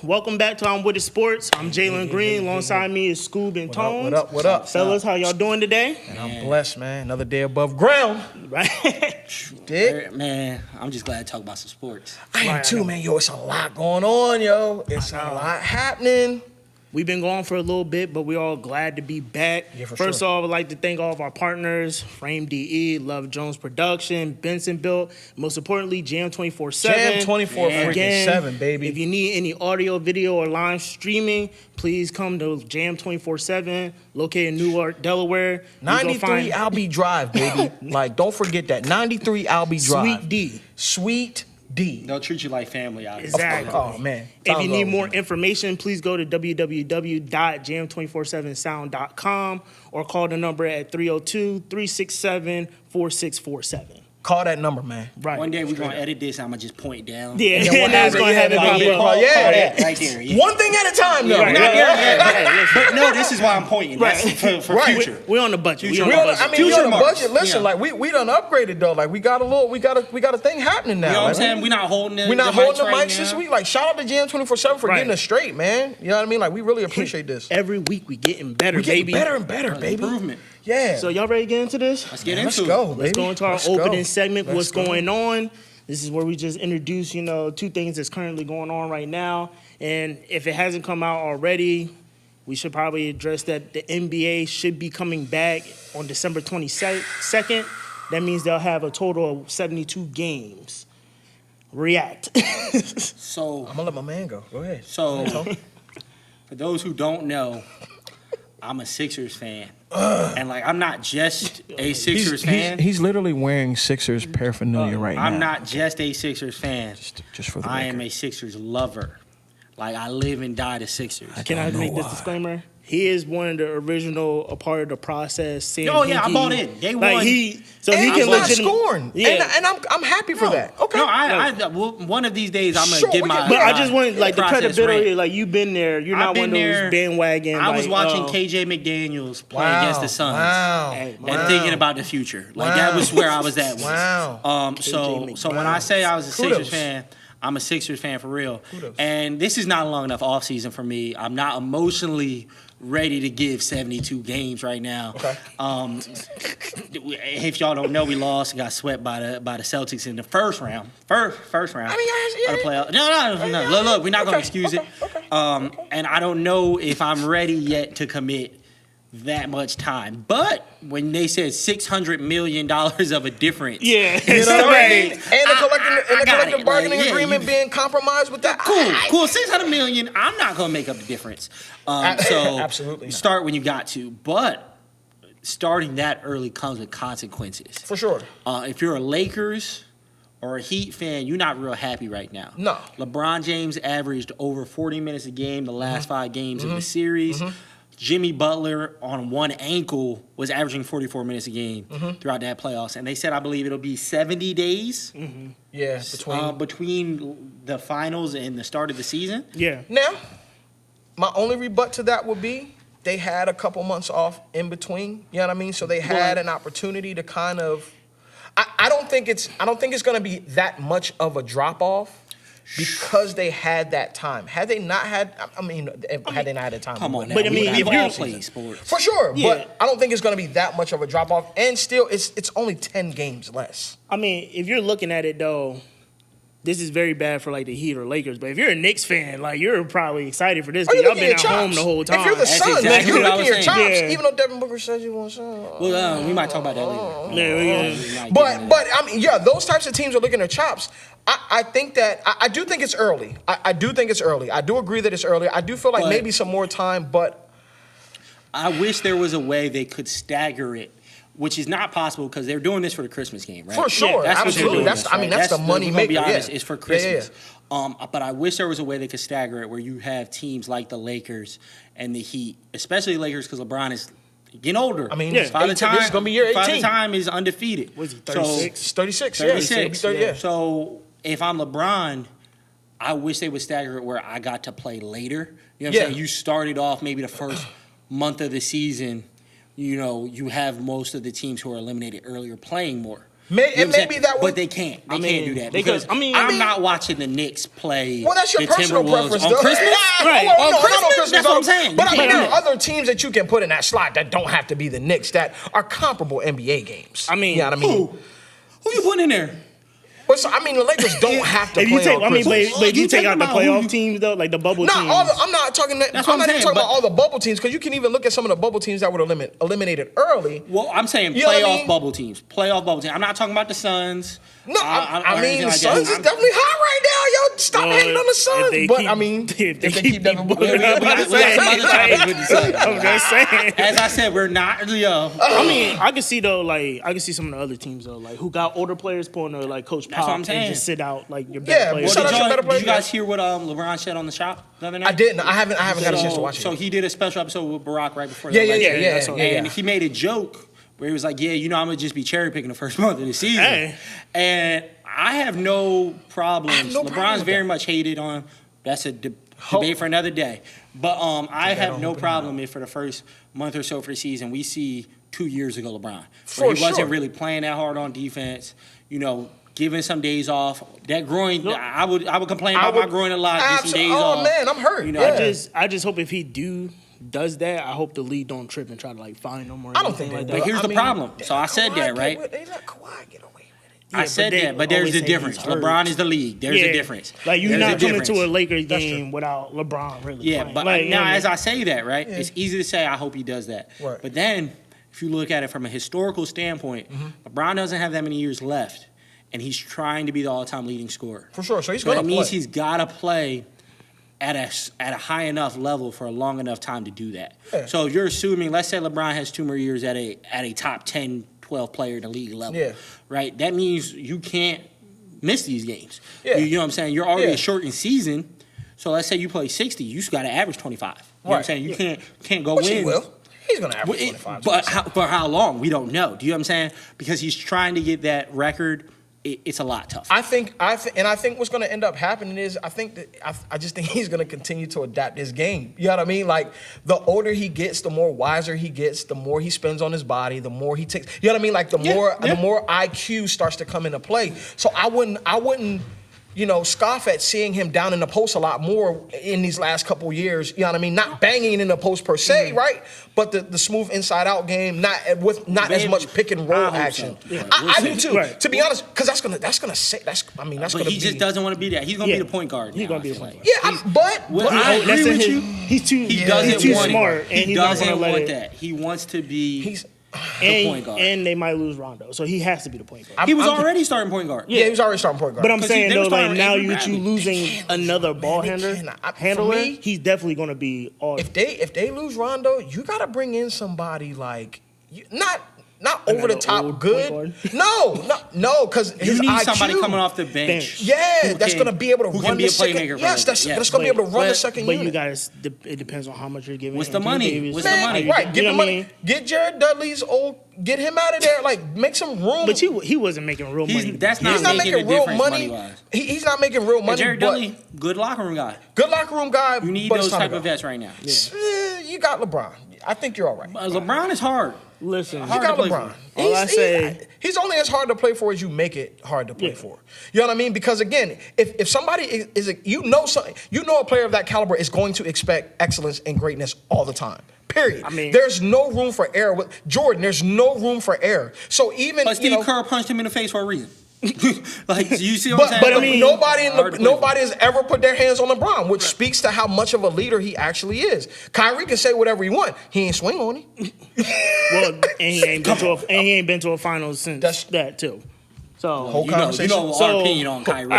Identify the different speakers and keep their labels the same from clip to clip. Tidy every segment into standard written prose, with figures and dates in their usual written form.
Speaker 1: Welcome back to Wit It Sports. I'm Jalen Green. Alongside me is Scoob and Tones.
Speaker 2: What up?
Speaker 1: Fellas, how y'all doing today?
Speaker 2: And I'm blessed, man. Another day above ground.
Speaker 1: Right?
Speaker 2: Dig?
Speaker 3: Man, I'm just glad to talk about some sports.
Speaker 2: I am too, man. Yo, it's a lot going on, yo. It's a lot happening.
Speaker 1: We've been gone for a little bit, but we're all glad to be back.
Speaker 2: Yeah, for
Speaker 1: First
Speaker 2: sure.
Speaker 1: off, I'd like to thank all of our partners, Frame DE, Love Jones Production, Benson Built, most importantly, Jam 24/7.
Speaker 2: Jam 24/7, baby.
Speaker 1: If you need any audio, video, or live streaming, please come to Jam 24/7, located in Newark, Delaware.
Speaker 2: 93 Albee Drive, baby. Like, don't forget that. 93 Albee Drive.
Speaker 1: Sweet D.
Speaker 2: Sweet D.
Speaker 3: They'll treat you like family out here.
Speaker 1: Exactly.
Speaker 2: Oh, man.
Speaker 1: If you need more information, please go to www.jam247sound.com or call the number at 302-367-4647.
Speaker 2: Call that number, man.
Speaker 1: Right.
Speaker 3: One day we're going to edit this, I'm going to just point down.
Speaker 1: Yeah,
Speaker 2: And then
Speaker 1: and that's going to have it pop up.
Speaker 3: Call that right there. Yeah.
Speaker 2: One thing at a time, though.
Speaker 1: Right.
Speaker 3: Not there yet. But no, this is why I'm pointing. That's for
Speaker 2: Right.
Speaker 3: future.
Speaker 1: We're on the budget.
Speaker 3: Future.
Speaker 1: We on the budget.
Speaker 2: I mean,
Speaker 3: Future
Speaker 2: we on a
Speaker 3: marks.
Speaker 2: budget. Listen,
Speaker 3: Yeah.
Speaker 2: like we done upgraded though. Like we got a thing happening now.
Speaker 3: You know what I'm
Speaker 2: Like,
Speaker 3: saying? We're not holding the
Speaker 2: We're not holding the
Speaker 3: right
Speaker 2: mics
Speaker 3: now.
Speaker 2: this week. Like, shout out to Jam 24/7 for
Speaker 1: Right.
Speaker 2: getting us straight, man. You know what I mean? Like, we really appreciate this.
Speaker 1: Every week we getting better,
Speaker 2: We getting
Speaker 1: baby.
Speaker 2: better and better, baby.
Speaker 3: Improvement.
Speaker 2: Yeah.
Speaker 1: So y'all ready to get into this?
Speaker 3: Let's get
Speaker 2: Let's
Speaker 3: into
Speaker 2: go,
Speaker 3: it.
Speaker 2: baby.
Speaker 1: Let's go into our
Speaker 2: Let's
Speaker 1: opening
Speaker 2: go.
Speaker 1: segment.
Speaker 2: Let's
Speaker 1: What's
Speaker 2: go.
Speaker 1: going on? This is where we just introduce, two things that's currently going on right now. And if it hasn't come out already, we should probably address that the NBA should be coming back on December 22nd. That means they'll have a total of 72 games. React.
Speaker 3: So,
Speaker 2: I'm gonna let my man go. Go ahead.
Speaker 3: for those who don't know, I'm a Sixers fan. And, I'm not just a Sixers fan.
Speaker 2: He's literally wearing Sixers paraphernalia right now.
Speaker 3: I'm not just a Sixers fan.
Speaker 2: Just for the
Speaker 3: I
Speaker 2: record.
Speaker 3: am a Sixers lover. I live and die to Sixers.
Speaker 1: Can I
Speaker 2: know
Speaker 1: make this
Speaker 2: why.
Speaker 1: disclaimer? He is one of the original, a part of the process. Sam
Speaker 3: Oh, yeah, I
Speaker 1: Hinkie.
Speaker 3: bought in. Day
Speaker 1: Like,
Speaker 3: one.
Speaker 1: he
Speaker 2: And
Speaker 1: can
Speaker 2: he's not
Speaker 1: legitimately
Speaker 2: scoring.
Speaker 1: Yeah.
Speaker 2: And I'm happy for that. Okay.
Speaker 3: No, well, one of these days I'm gonna
Speaker 2: Sure,
Speaker 3: give
Speaker 2: we
Speaker 3: my.
Speaker 2: can-
Speaker 1: But I
Speaker 3: my
Speaker 1: just want the
Speaker 3: process
Speaker 1: credibility.
Speaker 3: rant.
Speaker 1: Like you've been there. You're
Speaker 3: I've
Speaker 1: not one of
Speaker 3: been
Speaker 1: those
Speaker 3: there.
Speaker 1: bandwagon.
Speaker 3: I was watching
Speaker 1: oh,
Speaker 3: KJ McDaniels play
Speaker 2: Wow.
Speaker 3: against the Suns
Speaker 2: Wow.
Speaker 1: Hey,
Speaker 3: and thinking about the future. That was where I was at.
Speaker 2: Wow.
Speaker 3: So when I say I was a
Speaker 2: Kudos.
Speaker 3: Sixers fan, I'm a Sixers fan for real.
Speaker 2: Kudos.
Speaker 3: And this is not long enough off season for me. I'm not emotionally ready to give 72 games right now.
Speaker 2: Okay.
Speaker 3: If y'all don't know, we lost and got swept by the Celtics in the first round. First round.
Speaker 2: I mean, yeah.
Speaker 3: Of the playoff. No. Look, we're not gonna excuse it. And I don't know if I'm ready yet to commit that much time. But when they said $600 million of a difference,
Speaker 1: Yeah.
Speaker 2: You know what I mean?
Speaker 3: I-
Speaker 2: And the
Speaker 3: I got
Speaker 2: collective
Speaker 3: it.
Speaker 2: bargaining
Speaker 3: Like, yeah,
Speaker 2: agreement
Speaker 3: you-
Speaker 2: being compromised with that.
Speaker 3: Cool. 600 million. I'm not gonna make up the difference. So
Speaker 2: Absolutely not.
Speaker 3: start when you got to, but starting that early comes with consequences.
Speaker 2: For sure.
Speaker 3: If you're a Lakers or a Heat fan, you're not real happy right now.
Speaker 2: No.
Speaker 3: LeBron James averaged over 40 minutes a game the last 5 games of the series. Jimmy Butler on one ankle was averaging 44 minutes a game throughout that playoffs. And they said, I believe it'll be 70 days
Speaker 2: Yeah.
Speaker 3: between the finals and the start of the season.
Speaker 1: Yeah.
Speaker 2: Now, my only rebut to that would be they had a couple months off in between. You know what I mean? So they had an opportunity to kind of. I don't think it's going to be that much of a drop off because they had that time. Had they not had, had they not had the time,
Speaker 3: Come
Speaker 2: we
Speaker 3: on
Speaker 2: wouldn't
Speaker 3: now.
Speaker 1: But I
Speaker 2: have-
Speaker 1: mean,
Speaker 2: we wouldn't
Speaker 1: if
Speaker 2: have
Speaker 1: you're
Speaker 2: all
Speaker 3: all
Speaker 2: season.
Speaker 3: playing sports.
Speaker 2: For sure,
Speaker 1: Yeah.
Speaker 2: but I don't think it's going to be that much of a drop off. And still, it's only 10 games less.
Speaker 1: I mean, if you're looking at it though, this is very bad for the Heat or Lakers. But if you're a Knicks fan, you're probably excited for this
Speaker 2: Are you
Speaker 1: because y'all
Speaker 2: looking
Speaker 1: been
Speaker 2: at
Speaker 1: at
Speaker 2: your
Speaker 1: home
Speaker 2: chops?
Speaker 1: the whole time.
Speaker 2: If you're the
Speaker 3: That's
Speaker 2: Suns,
Speaker 3: exactly
Speaker 2: you're
Speaker 3: what I
Speaker 2: looking at
Speaker 3: was
Speaker 2: your
Speaker 3: saying.
Speaker 2: chops.
Speaker 1: Yeah.
Speaker 2: Even though Devin Booker says you want some.
Speaker 3: Well, we might talk about that later.
Speaker 1: Yeah,
Speaker 2: But I mean, yeah, those types of teams are looking at chops. I think that I do think it's early. I do think it's early. I do agree that it's early. I do feel like
Speaker 3: But-
Speaker 2: maybe some more time, but
Speaker 3: I wish there was a way they could stagger it, which is not possible because they're doing this for the Christmas game, right?
Speaker 2: for sure,
Speaker 3: That's what they're
Speaker 2: absolutely.
Speaker 3: doing
Speaker 2: That's
Speaker 3: this,
Speaker 2: I mean
Speaker 3: right?
Speaker 2: that's the money
Speaker 3: we're gonna
Speaker 2: maker.
Speaker 3: be honest,
Speaker 2: Yeah.
Speaker 3: it's for
Speaker 2: Yeah,
Speaker 3: Christmas.
Speaker 2: yeah.
Speaker 3: But I wish there was a way they could stagger it where you have teams like the Lakers and the Heat, especially the Lakers because LeBron is getting older.
Speaker 2: I mean,
Speaker 1: Yeah.
Speaker 3: by the
Speaker 2: 18
Speaker 3: time
Speaker 2: this is gonna be year
Speaker 3: by the
Speaker 2: 18.
Speaker 3: time he's undefeated.
Speaker 1: Was he
Speaker 3: So-
Speaker 1: 36?
Speaker 2: It's 36.
Speaker 3: 36.
Speaker 2: Yeah.
Speaker 3: So if I'm LeBron, I wish they would stagger it where I got to play later. You know what I'm
Speaker 2: Yeah.
Speaker 3: saying? You started off maybe the first month of the season. You have most of the teams who are eliminated earlier playing more.
Speaker 2: maybe that would.
Speaker 3: But they can't. They can't do that because I'm not watching the Knicks play.
Speaker 2: Well, that's your
Speaker 3: the
Speaker 2: personal
Speaker 3: Timberwolves
Speaker 2: preference,
Speaker 3: on
Speaker 2: though.
Speaker 3: Christmas.
Speaker 2: Right.
Speaker 3: On Christmas. That's what I'm saying.
Speaker 2: But I mean, there are other teams that you can put in that slot that don't have to be the Knicks that are comparable NBA games.
Speaker 1: I mean,
Speaker 2: you know what I mean?
Speaker 3: Who you putting in there?
Speaker 2: But so, I mean, the Lakers don't have to
Speaker 1: If
Speaker 2: play
Speaker 1: you take,
Speaker 2: on
Speaker 1: I mean,
Speaker 2: Christmas.
Speaker 1: but if you take out the
Speaker 3: about who
Speaker 1: playoff
Speaker 3: you-
Speaker 1: teams though, like the bubble
Speaker 2: No,
Speaker 1: teams.
Speaker 2: I'm not talking.
Speaker 3: That's what
Speaker 2: I'm not
Speaker 3: I'm
Speaker 2: even
Speaker 3: saying,
Speaker 2: talking
Speaker 3: but-
Speaker 2: about all the bubble teams because you can even look at some of the bubble teams that were eliminated early.
Speaker 3: Well, I'm saying
Speaker 2: You know what I
Speaker 3: playoff
Speaker 2: mean?
Speaker 3: bubble teams. Playoff bubble teams. I'm not talking about the Suns.
Speaker 2: No, I mean, the
Speaker 3: like
Speaker 2: Suns is definitely hot right now. Yo, stop
Speaker 1: Well,
Speaker 2: hating on the
Speaker 1: if
Speaker 2: Suns.
Speaker 1: they
Speaker 2: But
Speaker 1: keep-
Speaker 2: I mean,
Speaker 1: if they keep
Speaker 2: Devin Booker,
Speaker 1: Booker up,
Speaker 3: We got some other topics with the Suns.
Speaker 1: I'm just saying.
Speaker 3: As I said, we're not.
Speaker 1: I mean, I can see though, like I can see some of the other teams though, like who got older players pulling their like Coach
Speaker 3: That's what
Speaker 1: Pop
Speaker 3: I'm
Speaker 1: and
Speaker 3: saying.
Speaker 1: just sit out like your
Speaker 2: Yeah,
Speaker 1: best players.
Speaker 2: shout out your better
Speaker 3: Did
Speaker 2: players.
Speaker 3: you guys hear what LeBron said on the shop the other night?
Speaker 2: I didn't. I haven't got a chance to watch it.
Speaker 3: So he did a special episode with Barack right before
Speaker 2: Yeah,
Speaker 3: the
Speaker 2: yeah,
Speaker 3: election.
Speaker 2: yeah,
Speaker 1: that's
Speaker 2: yeah,
Speaker 1: all.
Speaker 2: yeah.
Speaker 3: And he made a joke where he was like, I'm gonna just be cherry picking the first month of the season.
Speaker 1: Hey.
Speaker 3: And I have no problems.
Speaker 2: no problem
Speaker 3: LeBron's
Speaker 2: with
Speaker 3: very
Speaker 2: that.
Speaker 3: much hated on. That's a debate for another day. But I have no problem if for the first month or so for the season we see 2 years ago LeBron,
Speaker 2: For
Speaker 3: where he wasn't
Speaker 2: sure.
Speaker 3: really playing that hard on defense. Giving some days off. That groin, I would complain about my groin a lot. Get some days off.
Speaker 2: Oh man, I'm hurt.
Speaker 1: I just hope if he does that, I hope the league don't trip and try to like fine him or
Speaker 2: I don't
Speaker 1: anything
Speaker 2: think
Speaker 1: like
Speaker 2: they
Speaker 1: that.
Speaker 3: But here's
Speaker 2: I
Speaker 3: the
Speaker 2: mean,
Speaker 3: problem. So I said that, right?
Speaker 2: They let Kawhi get away with it.
Speaker 1: Yeah,
Speaker 3: I said
Speaker 1: they
Speaker 3: that, but there's
Speaker 1: always
Speaker 3: a
Speaker 1: say
Speaker 3: difference.
Speaker 1: he's hurt.
Speaker 3: LeBron is the league. There's a difference.
Speaker 1: Like you're
Speaker 3: There's
Speaker 1: not
Speaker 3: a
Speaker 1: coming
Speaker 3: difference.
Speaker 1: to a Lakers
Speaker 2: That's
Speaker 1: game without LeBron really
Speaker 3: Yeah,
Speaker 1: playing.
Speaker 3: but
Speaker 1: like,
Speaker 3: now as I say that, right, it's easy to say I hope he does that.
Speaker 2: Right.
Speaker 3: But then if you look at it from a historical standpoint, LeBron doesn't have that many years left, and he's trying to be the all-time leading scorer.
Speaker 2: For sure. So he's
Speaker 3: So
Speaker 2: going
Speaker 3: that
Speaker 2: to
Speaker 3: means
Speaker 2: play.
Speaker 3: he's got to play at a high enough level for a long enough time to do that.
Speaker 2: Yeah.
Speaker 3: So if you're assuming, let's say LeBron has 2 more years at a top 10, 12 player in the league level,
Speaker 2: Yeah.
Speaker 3: right? That means you can't miss these games.
Speaker 2: Yeah.
Speaker 3: You know what I'm saying? You're already
Speaker 2: Yeah.
Speaker 3: a shortened season. So let's say you play 60, you just got to average 25. You know what I'm
Speaker 2: Right.
Speaker 3: saying? You can't go
Speaker 2: Which
Speaker 3: win.
Speaker 2: he will. He's going to average 25.
Speaker 3: But for how long? We don't know. Do you know what I'm saying? Because he's trying to get that record. It's a lot tougher.
Speaker 2: I think what's going to end up happening is I just think he's going to continue to adapt his game. You know what I mean? Like the older he gets, the more wiser he gets, the more he spends on his body, the more he takes. You know what I mean? Like the more IQ starts to come into play. So I wouldn't scoff at seeing him down in the post a lot more in these last couple years. You know what I mean? Not banging in the post per se, right? But the smooth inside out game, not as much pick and roll
Speaker 3: I hope
Speaker 2: action.
Speaker 3: so. Yeah,
Speaker 2: I
Speaker 3: we'll
Speaker 2: do
Speaker 3: see.
Speaker 2: too.
Speaker 1: Right.
Speaker 2: To be honest, because that's gonna
Speaker 3: But he just doesn't want to be that. He's going to be the point guard.
Speaker 1: He's
Speaker 3: now,
Speaker 1: gonna be
Speaker 3: I
Speaker 1: the
Speaker 3: feel
Speaker 1: point
Speaker 3: like.
Speaker 1: guard.
Speaker 2: Yeah, but
Speaker 3: I agree
Speaker 1: That's in
Speaker 3: with
Speaker 1: his-
Speaker 3: you.
Speaker 1: He's too
Speaker 3: Doesn't
Speaker 1: too
Speaker 3: want
Speaker 1: smart,
Speaker 3: it.
Speaker 1: and
Speaker 3: He
Speaker 1: he's not
Speaker 3: doesn't
Speaker 1: gonna let
Speaker 3: want
Speaker 1: it.
Speaker 3: that. He wants to be
Speaker 2: he's
Speaker 3: the point guard.
Speaker 1: And they might lose Rondo, so he has to be the point guard.
Speaker 3: He was already starting point guard.
Speaker 2: yeah, he was already starting point guard.
Speaker 1: But I'm
Speaker 3: 'Cause
Speaker 1: saying
Speaker 3: they were
Speaker 1: though, like
Speaker 3: starting
Speaker 1: now
Speaker 3: Avery
Speaker 1: you
Speaker 3: Bradley.
Speaker 1: losing another ball
Speaker 2: they
Speaker 1: handler,
Speaker 2: cannot. For
Speaker 1: handler,
Speaker 2: me-
Speaker 1: he's definitely gonna be all.
Speaker 2: if they lose Rondo, you got to bring in somebody like not over the
Speaker 1: Another
Speaker 2: top
Speaker 1: old
Speaker 2: good.
Speaker 1: point
Speaker 2: No, because his
Speaker 3: You need
Speaker 2: IQ.
Speaker 3: somebody coming off the bench.
Speaker 2: Yeah, that's going to be able to
Speaker 3: who
Speaker 2: run
Speaker 3: can be
Speaker 2: the
Speaker 3: a
Speaker 2: second.
Speaker 3: playmaker.
Speaker 2: Yes,
Speaker 3: for
Speaker 2: that's
Speaker 3: them.
Speaker 2: going to be able to run the
Speaker 3: But-
Speaker 2: second
Speaker 1: but
Speaker 2: unit.
Speaker 1: you guys, it depends on how much you're giving.
Speaker 3: What's the
Speaker 1: Anthony
Speaker 3: money?
Speaker 1: Davis.
Speaker 3: What's the money?
Speaker 2: Right, get
Speaker 1: You
Speaker 2: the
Speaker 1: know what I
Speaker 2: money.
Speaker 1: mean?
Speaker 2: Get Jared Dudley's old. Get him out of there. Like make some room.
Speaker 1: But he wasn't making real money.
Speaker 3: That's
Speaker 2: He's
Speaker 3: not
Speaker 2: not
Speaker 3: making
Speaker 2: making
Speaker 3: a
Speaker 2: real
Speaker 3: difference
Speaker 2: money.
Speaker 3: money-wise.
Speaker 2: He's not making real
Speaker 3: But
Speaker 2: money.
Speaker 3: Jared
Speaker 2: but
Speaker 3: Dudley, good locker room guy.
Speaker 2: good locker room guy.
Speaker 3: You need
Speaker 2: but it's
Speaker 3: those
Speaker 2: time
Speaker 3: type
Speaker 2: to
Speaker 3: of
Speaker 2: go.
Speaker 3: vets right now.
Speaker 2: You got LeBron. I think you're all right.
Speaker 3: LeBron is hard.
Speaker 1: Listen,
Speaker 2: You
Speaker 3: Hard
Speaker 2: got
Speaker 3: to play
Speaker 2: LeBron.
Speaker 3: for.
Speaker 1: All I say-
Speaker 2: He's only as hard to play for as you make it hard to play
Speaker 1: Yeah.
Speaker 2: for. You know what I mean? Because again, if somebody is a player of that caliber is going to expect excellence and greatness all the time. Period.
Speaker 1: I mean-
Speaker 2: there's no room for error with Jordan. There's no room for error. So even
Speaker 3: But Steve Kerr punched him in the face for a reason. Like, you see what I'm saying?
Speaker 1: but I mean-
Speaker 2: nobody has ever put their hands on LeBron, which speaks to how much of a leader he actually is. Kyrie can say whatever he wants. He ain't swing on him.
Speaker 1: well, and he ain't been to a finals since
Speaker 2: That's-
Speaker 1: that too. So
Speaker 2: Whole
Speaker 3: you know
Speaker 2: conversation.
Speaker 3: our
Speaker 1: So-
Speaker 3: opinion on Kyrie.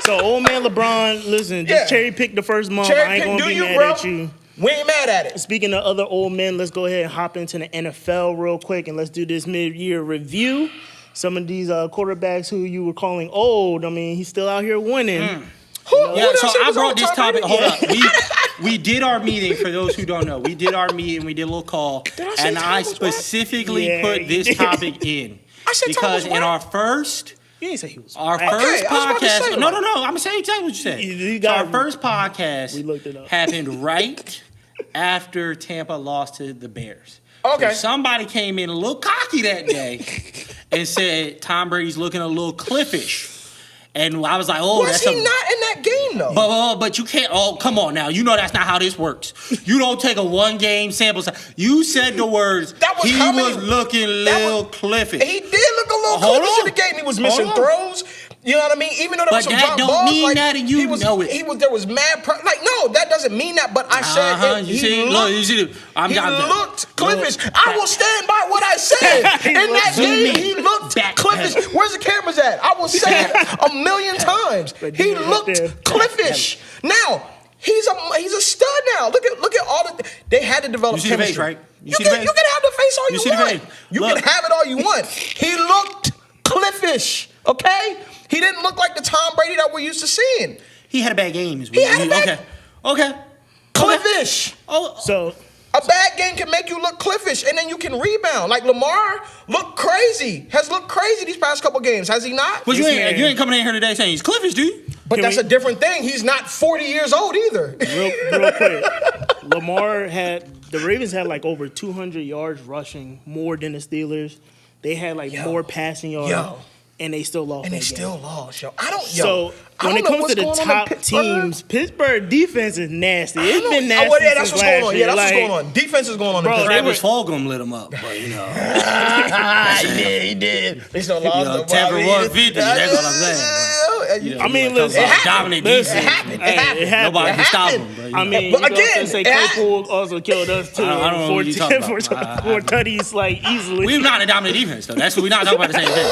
Speaker 1: So old man LeBron, listen, just
Speaker 2: Yeah.
Speaker 1: cherry pick the first month.
Speaker 2: Cherry
Speaker 1: I ain't
Speaker 2: pick,
Speaker 1: gonna
Speaker 2: do
Speaker 1: be
Speaker 2: you,
Speaker 1: mad
Speaker 2: bro?
Speaker 1: at you.
Speaker 2: We ain't mad at it.
Speaker 1: Speaking of other old men, let's go ahead and hop into the NFL real quick and let's do this mid-year review. Some of these quarterbacks who you were calling old, I mean, he's still out here winning.
Speaker 3: Yeah,
Speaker 2: Who
Speaker 3: so
Speaker 2: did say
Speaker 3: I
Speaker 2: was
Speaker 3: brought this
Speaker 2: all-time
Speaker 3: topic.
Speaker 2: rating?
Speaker 3: Hold up. We did our meeting, for those who don't know. We did our meeting. We did a little call.
Speaker 2: I say
Speaker 3: And
Speaker 2: Tom
Speaker 3: I
Speaker 2: was
Speaker 3: specifically
Speaker 1: whack?
Speaker 3: put
Speaker 1: Yeah,
Speaker 3: this
Speaker 1: you did.
Speaker 3: topic in.
Speaker 2: I said Tom
Speaker 3: Because
Speaker 2: was
Speaker 3: in
Speaker 2: whack?
Speaker 3: our first
Speaker 1: You didn't say he was.
Speaker 3: Our
Speaker 1: whack.
Speaker 3: first
Speaker 2: I was about to
Speaker 3: podcast.
Speaker 2: say,
Speaker 3: No,
Speaker 2: like-
Speaker 3: I'm gonna say exactly what you said.
Speaker 1: You
Speaker 3: So
Speaker 1: got
Speaker 3: our
Speaker 1: me.
Speaker 3: first podcast
Speaker 1: We looked it up.
Speaker 3: happened right after Tampa lost to the Bears.
Speaker 2: Okay.
Speaker 3: So somebody came in a little cocky that day and said Tom Brady's looking a little cliffish. And I was like, oh,
Speaker 2: Was
Speaker 3: that's
Speaker 2: he not in that game, though?
Speaker 3: But you can't. Oh, come on now. You know that's not how this works. You don't take a 1-game sample size. You said the words. He was looking a little cliffish.
Speaker 2: He did look a little cliffish in the game. He was missing throws. You know what I mean? Even though there was some drop balls.
Speaker 3: But that don't mean that, and you know it.
Speaker 2: There was mad. No, that doesn't mean that. But I said he looked cliffish. I will stand by what I said. In that game, he looked cliffish. Where's the cameras at? I will say it a million times. He looked cliffish. Now he's a stud. Now look at all the. They had to develop chemistry.
Speaker 3: You see the face, right?
Speaker 2: You can have the face all you want. You can have it all you want. He looked cliffish. Okay. He didn't look like the Tom Brady that we're used to seeing.
Speaker 3: He had a bad game.
Speaker 2: Okay. Cliffish.
Speaker 3: Oh,
Speaker 2: so a bad game can make you look cliffish, and then you can rebound. Like Lamar has looked crazy these past couple games, has he not?
Speaker 3: But you ain't coming in here today saying he's cliffish, do you?
Speaker 2: But that's a different thing. He's not 40 years old either.
Speaker 1: Real quick. The Ravens had like over 200 yards rushing, more than the Steelers. They had more passing yards. And they still lost.
Speaker 2: Yo.
Speaker 1: So when it comes to the top teams, Pittsburgh defense is nasty. It's been nasty.
Speaker 2: Oh, yeah, that's what's going on. Yeah, that's what's going on. Defense is going on.
Speaker 3: Bro, Travis Fulgham lit him up, but you know.
Speaker 2: He did. They still lost.
Speaker 3: Tampa 150. That's what I'm saying.
Speaker 1: I mean, listen.
Speaker 2: It happened.
Speaker 3: Nobody can stop him.
Speaker 1: I mean, again, say Claypool also killed us too.
Speaker 3: I don't know what you're talking about.
Speaker 1: 4 tutties easily.
Speaker 3: We're not a dominant defense though. That's what we're not talking about the same thing.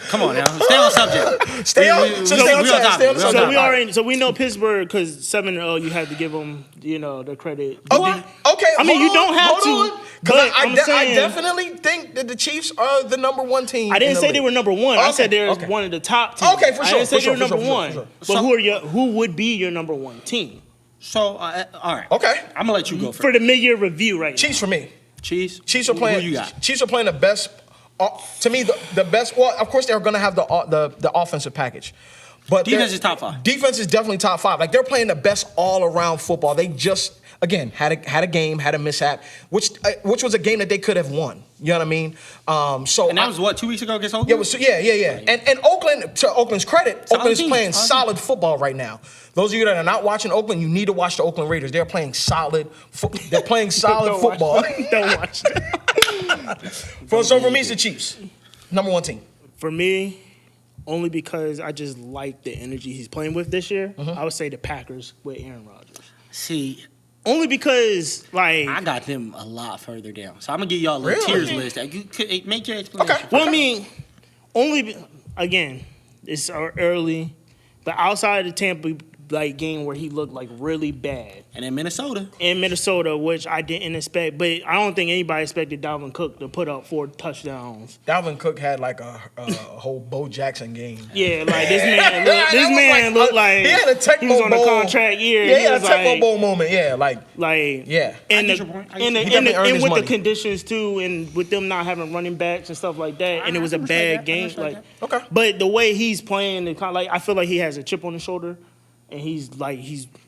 Speaker 3: Come on now, stay on subject.
Speaker 2: Stay on subject.
Speaker 1: So we know Pittsburgh because 7-0. You have to give them, the credit.
Speaker 2: Okay.
Speaker 1: I mean, you don't have to. But
Speaker 2: I definitely think that the Chiefs are the number one team.
Speaker 1: I didn't say they were number one. I said they're one of the top teams.
Speaker 2: Okay, for sure.
Speaker 1: I didn't say they were number one. But who would be your number one team?
Speaker 3: So, all right.
Speaker 2: Okay.
Speaker 3: I'm gonna let you go first.
Speaker 1: For the mid-year review, right?
Speaker 2: Chiefs for me.
Speaker 3: Chiefs
Speaker 2: are playing.
Speaker 3: Who you got?
Speaker 2: Chiefs are playing the best. To me, the best. Well, of course, they're going to have the offensive package, but
Speaker 3: defense is top 5.
Speaker 2: Defense is definitely top 5. Like they're playing the best all around football. They just had a game, had a mishap, which was a game that they could have won. You know what I mean?
Speaker 3: And that was 2 weeks ago against Oakland.
Speaker 2: Yeah. And Oakland, to Oakland's credit, Oakland is playing solid football right now. Those of you that are not watching Oakland, you need to watch the Oakland Raiders. They're playing solid. They're playing solid football.
Speaker 1: Don't watch it.
Speaker 2: So for me, it's the Chiefs, number one team.
Speaker 1: For me, only because I just like the energy he's playing with this year. I would say the Packers with Aaron Rodgers.
Speaker 3: See,
Speaker 1: only because
Speaker 3: I got them a lot further down. So I'm gonna give y'all a little tiers list. You could make your explanation.
Speaker 2: Okay.
Speaker 1: Well, I mean, again, it's early, but outside of the Tampa game where he looked really bad.
Speaker 3: And in Minnesota,
Speaker 1: which I didn't expect, but I don't think anybody expected Dalvin Cook to put up 4 touchdowns.
Speaker 2: Dalvin Cook had like a whole Bo Jackson game.
Speaker 1: Yeah, like this man looked like
Speaker 2: he had a Tecmo
Speaker 1: he was on
Speaker 2: Bowl.
Speaker 1: a contract year.
Speaker 2: Yeah, he had a Tecmo Bowl moment. Yeah,
Speaker 1: yeah. And with the conditions too, and with them not having running backs and stuff like that, and it was a bad game.
Speaker 2: Okay.
Speaker 1: But the way he's playing, I feel like he has a chip on his shoulder. And he's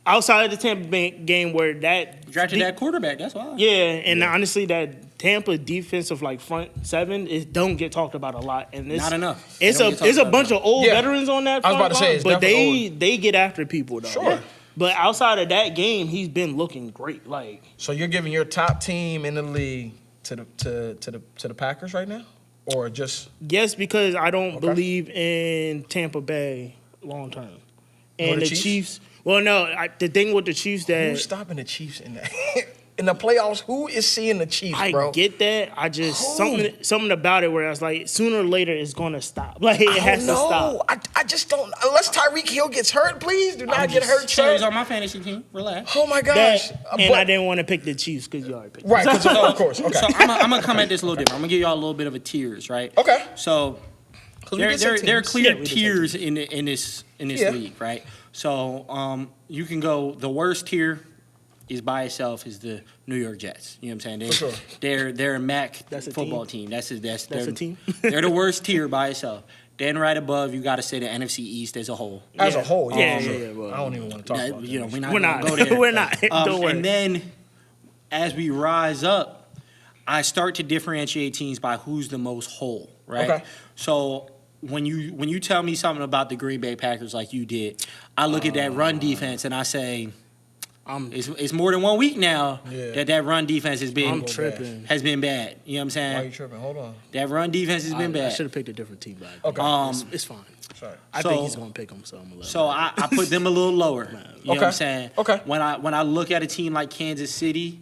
Speaker 1: outside of the Tampa game where that
Speaker 3: drafted that quarterback. That's why.
Speaker 1: Yeah, and honestly, that Tampa defensive front 7 don't get talked about a lot, and it's
Speaker 3: not enough.
Speaker 1: It's a bunch of old veterans on that front
Speaker 2: I was about to say,
Speaker 1: but they get after people though.
Speaker 2: Sure.
Speaker 1: But outside of that game, he's been looking great.
Speaker 2: So you're giving your top team in the league to the Packers right now, or just
Speaker 1: yes, because I don't believe in Tampa Bay long term. And the Chiefs. Well, no, the thing with the Chiefs
Speaker 2: who's stopping the Chiefs in that? In the playoffs, who is seeing the Chiefs, bro?
Speaker 1: I get that. I just something about it where I was like, sooner or later it's gonna stop. It has to stop.
Speaker 2: I just don't. Unless Tyreek Hill gets hurt, please do not get hurt.
Speaker 3: He's on my fantasy team. Relax.
Speaker 2: Oh my gosh!
Speaker 1: I didn't want to pick the Chiefs because you already picked.
Speaker 2: Right, of course. Okay.
Speaker 3: So I'm gonna come at this a little different. I'm gonna give y'all a little bit of a tiers, right?
Speaker 2: Okay.
Speaker 3: So there are clear tiers in this league, right? So you can go. The worst tier is by itself is the New York Jets. You know what I'm saying?
Speaker 2: For sure.
Speaker 3: They're a MAC football team. That's a team. They're the worst tier by itself. Then right above, you got to say the NFC East as a whole.
Speaker 2: As a whole,
Speaker 1: yeah.
Speaker 2: Well, I don't even want to talk about that.
Speaker 3: We're not going to go there.
Speaker 1: We're not. Don't worry.
Speaker 3: And then as we rise up, I start to differentiate teams by who's the most whole, right?
Speaker 2: Okay.
Speaker 3: So when you tell me something about the Green Bay Packers like you did, I look at that run defense and I say, it's more than 1 week now that run defense has been
Speaker 1: I'm tripping.
Speaker 3: has been bad. You know what I'm saying?
Speaker 2: Why are you tripping? Hold on.
Speaker 3: That run defense has been
Speaker 1: I
Speaker 3: bad.
Speaker 1: should have picked a different team, but it's fine.
Speaker 2: Sorry.
Speaker 1: I think he's gonna pick him, so I'm gonna let him.
Speaker 3: So I put them a little lower. You know what I'm saying?
Speaker 2: Okay.
Speaker 3: When I look at a team like Kansas City,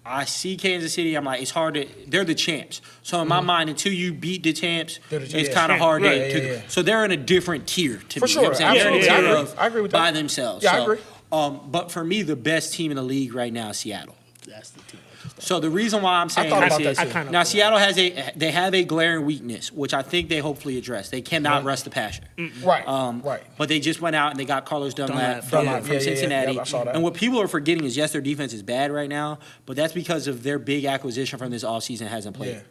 Speaker 3: I see Kansas City. I'm like, it's hard to. They're the champs. So in my mind, until you beat the champs, it's kind of hard to. So they're in a different tier to
Speaker 2: For
Speaker 3: me.
Speaker 2: sure.
Speaker 3: You know what I'm saying?
Speaker 2: Absolutely.
Speaker 3: They're in a tier
Speaker 2: I agree with that.
Speaker 3: by themselves.
Speaker 2: Yeah,
Speaker 3: so,
Speaker 2: I agree.
Speaker 3: But for me, the best team in the league right now is Seattle.
Speaker 1: That's the team.
Speaker 3: So the reason why I'm saying
Speaker 2: thought
Speaker 3: this
Speaker 2: about
Speaker 3: is
Speaker 2: that too.
Speaker 3: now Seattle have a glaring weakness, which I think they hopefully address. They cannot rush the passer.
Speaker 2: Right.
Speaker 3: But they just went out and they got Carlos Dunlap from Cincinnati.
Speaker 2: Yeah, I saw that.
Speaker 3: And what people are forgetting is, yes, their defense is bad right now, but that's because of their big acquisition from this offseason hasn't played.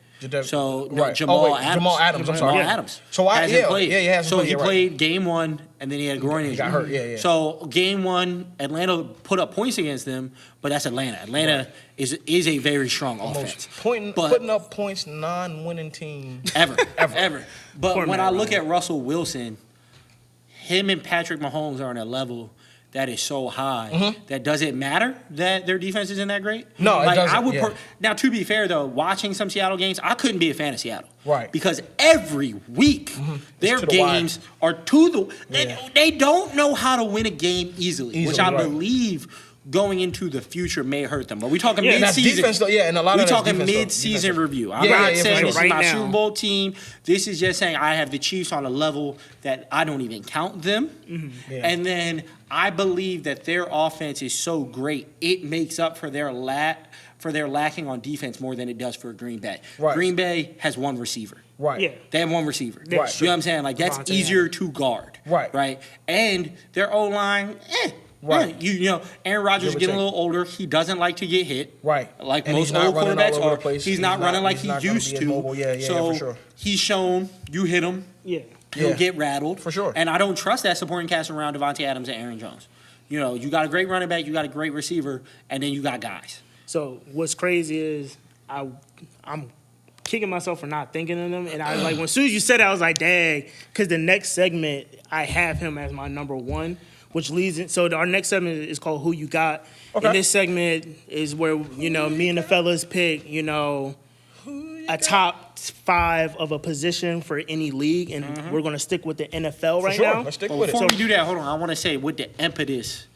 Speaker 3: So Jamal Adams.
Speaker 2: I'm sorry.
Speaker 3: Jamal Adams.
Speaker 2: So
Speaker 3: hasn't played.
Speaker 2: he hasn't
Speaker 3: so
Speaker 2: played.
Speaker 3: he played game 1 and then he had a groin injury.
Speaker 2: He got hurt. Yeah.
Speaker 3: So game 1, Atlanta put up points against them, but that's Atlanta. Atlanta is a very strong offense.
Speaker 2: Putting up points, non-winning team
Speaker 3: ever. But
Speaker 1: Poor
Speaker 3: when
Speaker 1: man,
Speaker 3: I look at Russell Wilson, him and Patrick Mahomes are on a level that is so high that does it matter that their defense isn't that great?
Speaker 2: No, it doesn't.
Speaker 3: I would now, to be fair though, watching some Seattle games, I couldn't be a fan of Seattle.
Speaker 2: Right.
Speaker 3: Because every week their games are to the they don't know how to win a game easily, which I believe going into the future may hurt them. But we're talking mid-season.
Speaker 2: Defense, though, and a lot
Speaker 3: we're
Speaker 2: of
Speaker 3: talking
Speaker 2: defense,
Speaker 3: mid-season review. I'm
Speaker 2: Yeah,
Speaker 3: not
Speaker 2: yeah,
Speaker 3: saying
Speaker 2: for
Speaker 3: this
Speaker 2: sure.
Speaker 3: is my
Speaker 1: Right now.
Speaker 3: Super Bowl team. This is just saying I have the Chiefs on a level that I don't even count them. And then I believe that their offense is so great, it makes up for their lacking on defense more than it does for Green Bay.
Speaker 2: Right.
Speaker 3: Green Bay has one receiver.
Speaker 2: Right.
Speaker 1: Yeah.
Speaker 3: They have one receiver.
Speaker 1: Right.
Speaker 3: You know what I'm saying? Like, that's
Speaker 1: Devontae
Speaker 3: easier to guard.
Speaker 2: Right.
Speaker 3: And their O-line,
Speaker 2: Right.
Speaker 3: You know, Aaron Rodgers is getting a little older. He doesn't like to get hit.
Speaker 2: Right.
Speaker 3: Like
Speaker 2: And
Speaker 3: most
Speaker 2: he's not
Speaker 3: old
Speaker 2: running
Speaker 3: quarterbacks
Speaker 2: all over
Speaker 3: are.
Speaker 2: the place.
Speaker 3: He's not running like
Speaker 2: he's
Speaker 3: he
Speaker 2: not gonna
Speaker 3: used
Speaker 2: be as
Speaker 3: to.
Speaker 2: mobile. Yeah,
Speaker 3: so
Speaker 2: for sure.
Speaker 3: he's shown you hit him,
Speaker 1: Yeah.
Speaker 3: he'll
Speaker 2: Yeah.
Speaker 3: get rattled.
Speaker 2: For sure.
Speaker 3: And I don't trust that supporting cast around Devontae Adams and Aaron Jones. You know, you got a great running back, you got a great receiver, and then you got guys.
Speaker 1: So what's crazy is I'm kicking myself for not thinking of them, and I like when soon as you said it, I was like, dang, because the next segment I have him as my number 1, which leads in. So our next segment is called Who You Got.
Speaker 2: Okay.
Speaker 1: And this segment is where me and the fellas pick a top 5 of a position for any league, and we're gonna stick with the NFL right now.
Speaker 2: Let's stick
Speaker 3: But
Speaker 2: with it.
Speaker 3: before we do that, hold on. I want to say what the impetus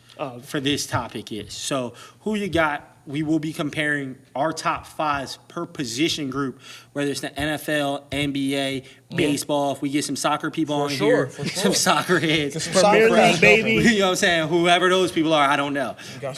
Speaker 3: for this topic is. So, who you got? We will be comparing our top 5s per position group, whether it's the NFL, NBA, baseball. If we get some soccer people on here, some soccer heads,
Speaker 1: Premier League, baby.
Speaker 3: You know what I'm saying? Whoever those people are, I don't know. But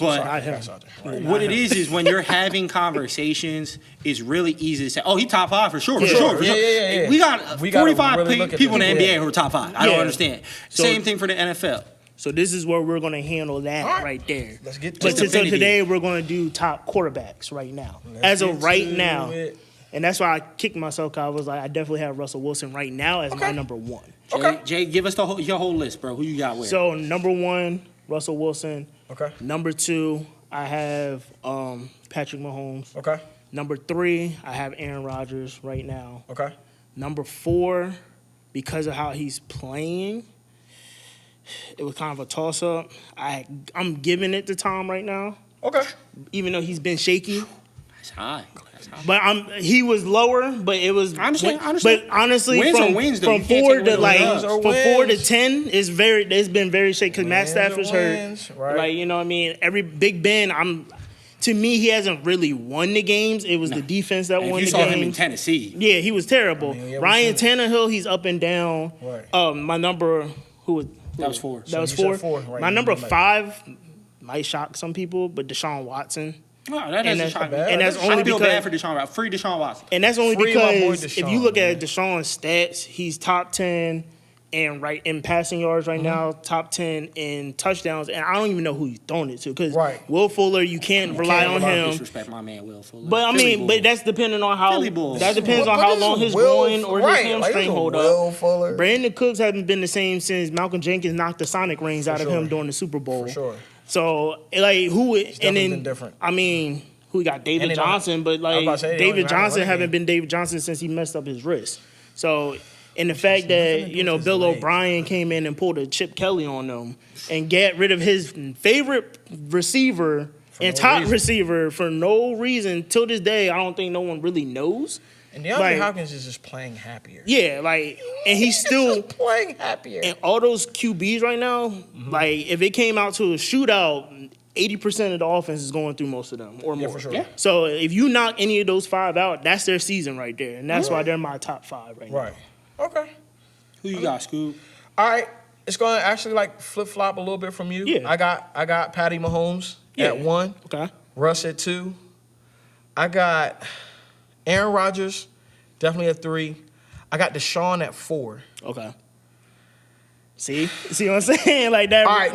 Speaker 3: what it is when you're having conversations, it's really easy to say, "Oh, he top 5 for sure, for sure."
Speaker 2: Yeah.
Speaker 3: We got
Speaker 2: We gotta
Speaker 3: 45
Speaker 2: really look at
Speaker 3: people in
Speaker 2: this.
Speaker 3: the NBA who are top 5. I don't
Speaker 1: Yeah.
Speaker 3: understand.
Speaker 1: So-
Speaker 3: Same thing for the NFL.
Speaker 1: So this is where we're gonna handle that right there.
Speaker 2: Let's get to
Speaker 1: But
Speaker 2: it.
Speaker 1: so today we're gonna do top quarterbacks right now, as of right now, and that's why I kicked myself. 'Cause I was like, I definitely have Russell Wilson right now as my number 1.
Speaker 3: Jay, give us your whole list, bro. Who you got with?
Speaker 1: So number 1, Russell Wilson.
Speaker 2: Okay.
Speaker 1: Number 2, I have Patrick Mahomes.
Speaker 2: Okay.
Speaker 1: Number 3, I have Aaron Rodgers right now.
Speaker 2: Okay.
Speaker 1: Number 4, because of how he's playing, it was kind of a toss-up. I'm giving it to Tom right now,
Speaker 2: Okay.
Speaker 1: even though he's been shaky.
Speaker 3: That's high.
Speaker 1: But he was lower, but it was.
Speaker 3: I understand.
Speaker 1: But honestly,
Speaker 3: Wins
Speaker 1: from,
Speaker 3: are wins, though.
Speaker 1: from
Speaker 3: You can't
Speaker 1: 4
Speaker 3: take
Speaker 1: to
Speaker 3: away
Speaker 1: like
Speaker 3: the wins.
Speaker 1: from 4 to 10 is it's been very shaky because Matt
Speaker 2: Wins are
Speaker 1: Stafford's hurt.
Speaker 2: wins, right.
Speaker 1: Like you know what I mean. Every Big Ben, to me he hasn't really won the games. It was the defense that
Speaker 3: And
Speaker 1: won
Speaker 3: if you
Speaker 1: the
Speaker 3: saw
Speaker 1: games.
Speaker 3: him in Tennessee,
Speaker 1: Yeah, he was terrible.
Speaker 2: yeah, we
Speaker 1: Ryan
Speaker 2: seen
Speaker 1: Tannehill, he's up and down.
Speaker 2: Right.
Speaker 1: My number
Speaker 3: that was 4.
Speaker 1: That was
Speaker 2: you said
Speaker 1: 4.
Speaker 2: 4, right.
Speaker 1: My number
Speaker 2: You might-
Speaker 1: 5 might shock some people, but Deshaun Watson.
Speaker 3: No, that
Speaker 1: And
Speaker 3: doesn't
Speaker 1: that's-
Speaker 3: shock me.
Speaker 1: and that's
Speaker 3: I
Speaker 1: only
Speaker 3: feel bad
Speaker 1: because-
Speaker 3: for Deshaun Watson. Free Deshaun Watson.
Speaker 1: And that's only
Speaker 2: Free my boy
Speaker 1: because if
Speaker 2: Deshaun,
Speaker 1: you look at Deshaun's stats, he's top 10 in passing yards right now, top 10 in touchdowns, and I don't even know who he's throwing it to because
Speaker 2: Right.
Speaker 1: Will Fuller, you can't rely on him.
Speaker 3: Disrespect my man Will Fuller.
Speaker 1: But I
Speaker 3: Philly
Speaker 1: mean,
Speaker 3: Bull.
Speaker 1: but that's depending on how
Speaker 3: Philly Bulls.
Speaker 1: that depends on
Speaker 2: What
Speaker 1: how
Speaker 2: is
Speaker 1: long his
Speaker 2: Will-
Speaker 1: groin or
Speaker 2: right,
Speaker 1: his
Speaker 2: like,
Speaker 1: hamstring
Speaker 2: this is
Speaker 1: hold
Speaker 2: Will
Speaker 1: up.
Speaker 2: Fuller.
Speaker 1: Brandon Cooks hasn't been the same since Malcolm Jenkins knocked the Sonic rings out of
Speaker 2: sure.
Speaker 1: him during the Super Bowl.
Speaker 2: For sure.
Speaker 1: So like who and
Speaker 2: definitely
Speaker 1: then
Speaker 2: been different.
Speaker 1: I mean, who we got David
Speaker 2: And they don't-
Speaker 1: Johnson, but
Speaker 2: I was about to say, they don't
Speaker 1: David
Speaker 2: even have a
Speaker 1: Johnson
Speaker 2: running
Speaker 1: haven't
Speaker 2: game.
Speaker 1: been David Johnson since he messed up his wrist. So, and the fact that
Speaker 2: with
Speaker 1: Bill
Speaker 2: his legs.
Speaker 1: O'Brien came in and pulled a Chip Kelly on them and get rid of his favorite receiver and
Speaker 2: no
Speaker 1: top
Speaker 2: reason.
Speaker 1: receiver for no reason till this day, I don't think no one really knows.
Speaker 2: And DeAndre Hopkins is just playing happier.
Speaker 1: Yeah, and he's still
Speaker 2: playing happier.
Speaker 1: and all those QBs right now. Like if it came out to a shootout, 80% of the offense is going through most of them or more.
Speaker 2: for sure.
Speaker 3: Yeah.
Speaker 1: So if you knock any of those 5 out, that's their season right there, and that's why they're my top 5 right now.
Speaker 2: Right. Okay.
Speaker 3: Who you got, Scoop?
Speaker 2: All right. It's going to actually like flip flop a little bit from you.
Speaker 1: Yeah.
Speaker 2: I got Patty Mahomes
Speaker 1: Yeah.
Speaker 2: at 1,
Speaker 1: Okay.
Speaker 2: Russ at 2. I got Aaron Rodgers definitely at 3. I got Deshaun at 4.
Speaker 1: Okay. See what I'm saying? Like that.
Speaker 2: All right.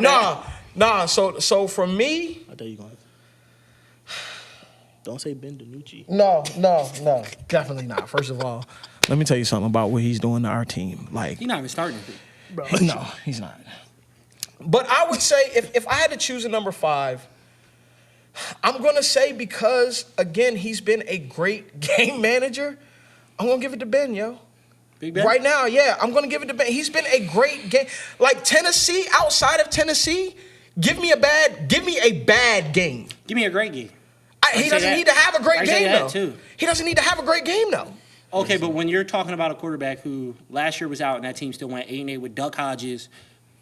Speaker 2: Nah. So for me,
Speaker 1: I thought you going. Don't say Ben DiNucci.
Speaker 2: no, definitely not. First of all, let me tell you something about what he's doing to our team. Like,
Speaker 3: He's not even starting.
Speaker 1: Bro.
Speaker 2: no, he's not. But I would say if I had to choose a number 5, I'm going to say because, again, he's been a great game manager, I'm going to give it to Ben, yo.
Speaker 3: Big Ben?
Speaker 2: Right now, yeah, I'm going to give it to Ben. He's been a great game. Like Tennessee, outside of Tennessee, give me a bad game.
Speaker 3: Give me a great game.
Speaker 2: He
Speaker 3: say
Speaker 2: doesn't
Speaker 3: that.
Speaker 2: need to have a great
Speaker 3: I say
Speaker 2: game,
Speaker 3: that
Speaker 2: though.
Speaker 3: too.
Speaker 2: He doesn't need to have a great game, though.
Speaker 3: Okay, but when you're talking about a quarterback who last year was out and that team still went 8-8 with Duck Hodges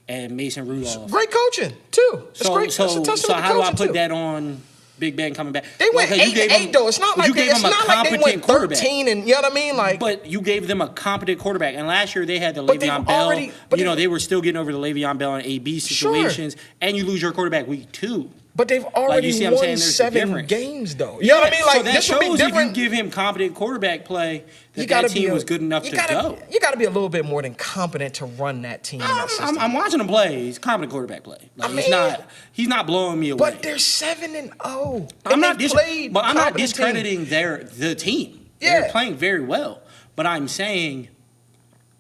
Speaker 3: and Mason Rudolph.
Speaker 2: Great coaching, too. It's
Speaker 3: So,
Speaker 2: great. It's a
Speaker 3: so,
Speaker 2: testament
Speaker 3: so
Speaker 2: to
Speaker 3: how do I
Speaker 2: coaching,
Speaker 3: put
Speaker 2: too.
Speaker 3: that on Big Ben coming back?
Speaker 2: They went
Speaker 3: Okay, you gave
Speaker 2: 8-8
Speaker 3: him-
Speaker 2: though. It's not like
Speaker 3: you
Speaker 2: they,
Speaker 3: gave
Speaker 2: it's
Speaker 3: him a
Speaker 2: not like they
Speaker 3: competent
Speaker 2: went
Speaker 3: quarterback.
Speaker 2: 13 and you know what I mean. Like,
Speaker 3: But you gave them a competent quarterback, and last year they had the
Speaker 2: But they've
Speaker 3: Le'Veon Bell.
Speaker 2: already- but they-
Speaker 3: they were still getting over the Le'Veon Bell and AB situations, and you lose your quarterback week 2.
Speaker 2: but they've already
Speaker 3: see what I'm saying?
Speaker 2: won
Speaker 3: There's a
Speaker 2: 7
Speaker 3: difference.
Speaker 2: games though. You know what I mean? Like
Speaker 3: so that
Speaker 2: this would be
Speaker 3: shows if you
Speaker 2: different.
Speaker 3: give him competent quarterback play that
Speaker 2: gotta
Speaker 3: that team
Speaker 2: be
Speaker 3: was good enough to go.
Speaker 2: You got to be a little bit more than competent to run that team. In that system.
Speaker 3: I'm watching him play. He's competent quarterback play. Like,
Speaker 2: I mean-
Speaker 3: he's not blowing me away.
Speaker 2: But they're 7-0.
Speaker 3: I'm not
Speaker 2: played
Speaker 3: but I'm not
Speaker 2: competent
Speaker 3: discrediting
Speaker 2: team.
Speaker 3: the team.
Speaker 2: Yeah.
Speaker 3: They're playing very well. But I'm saying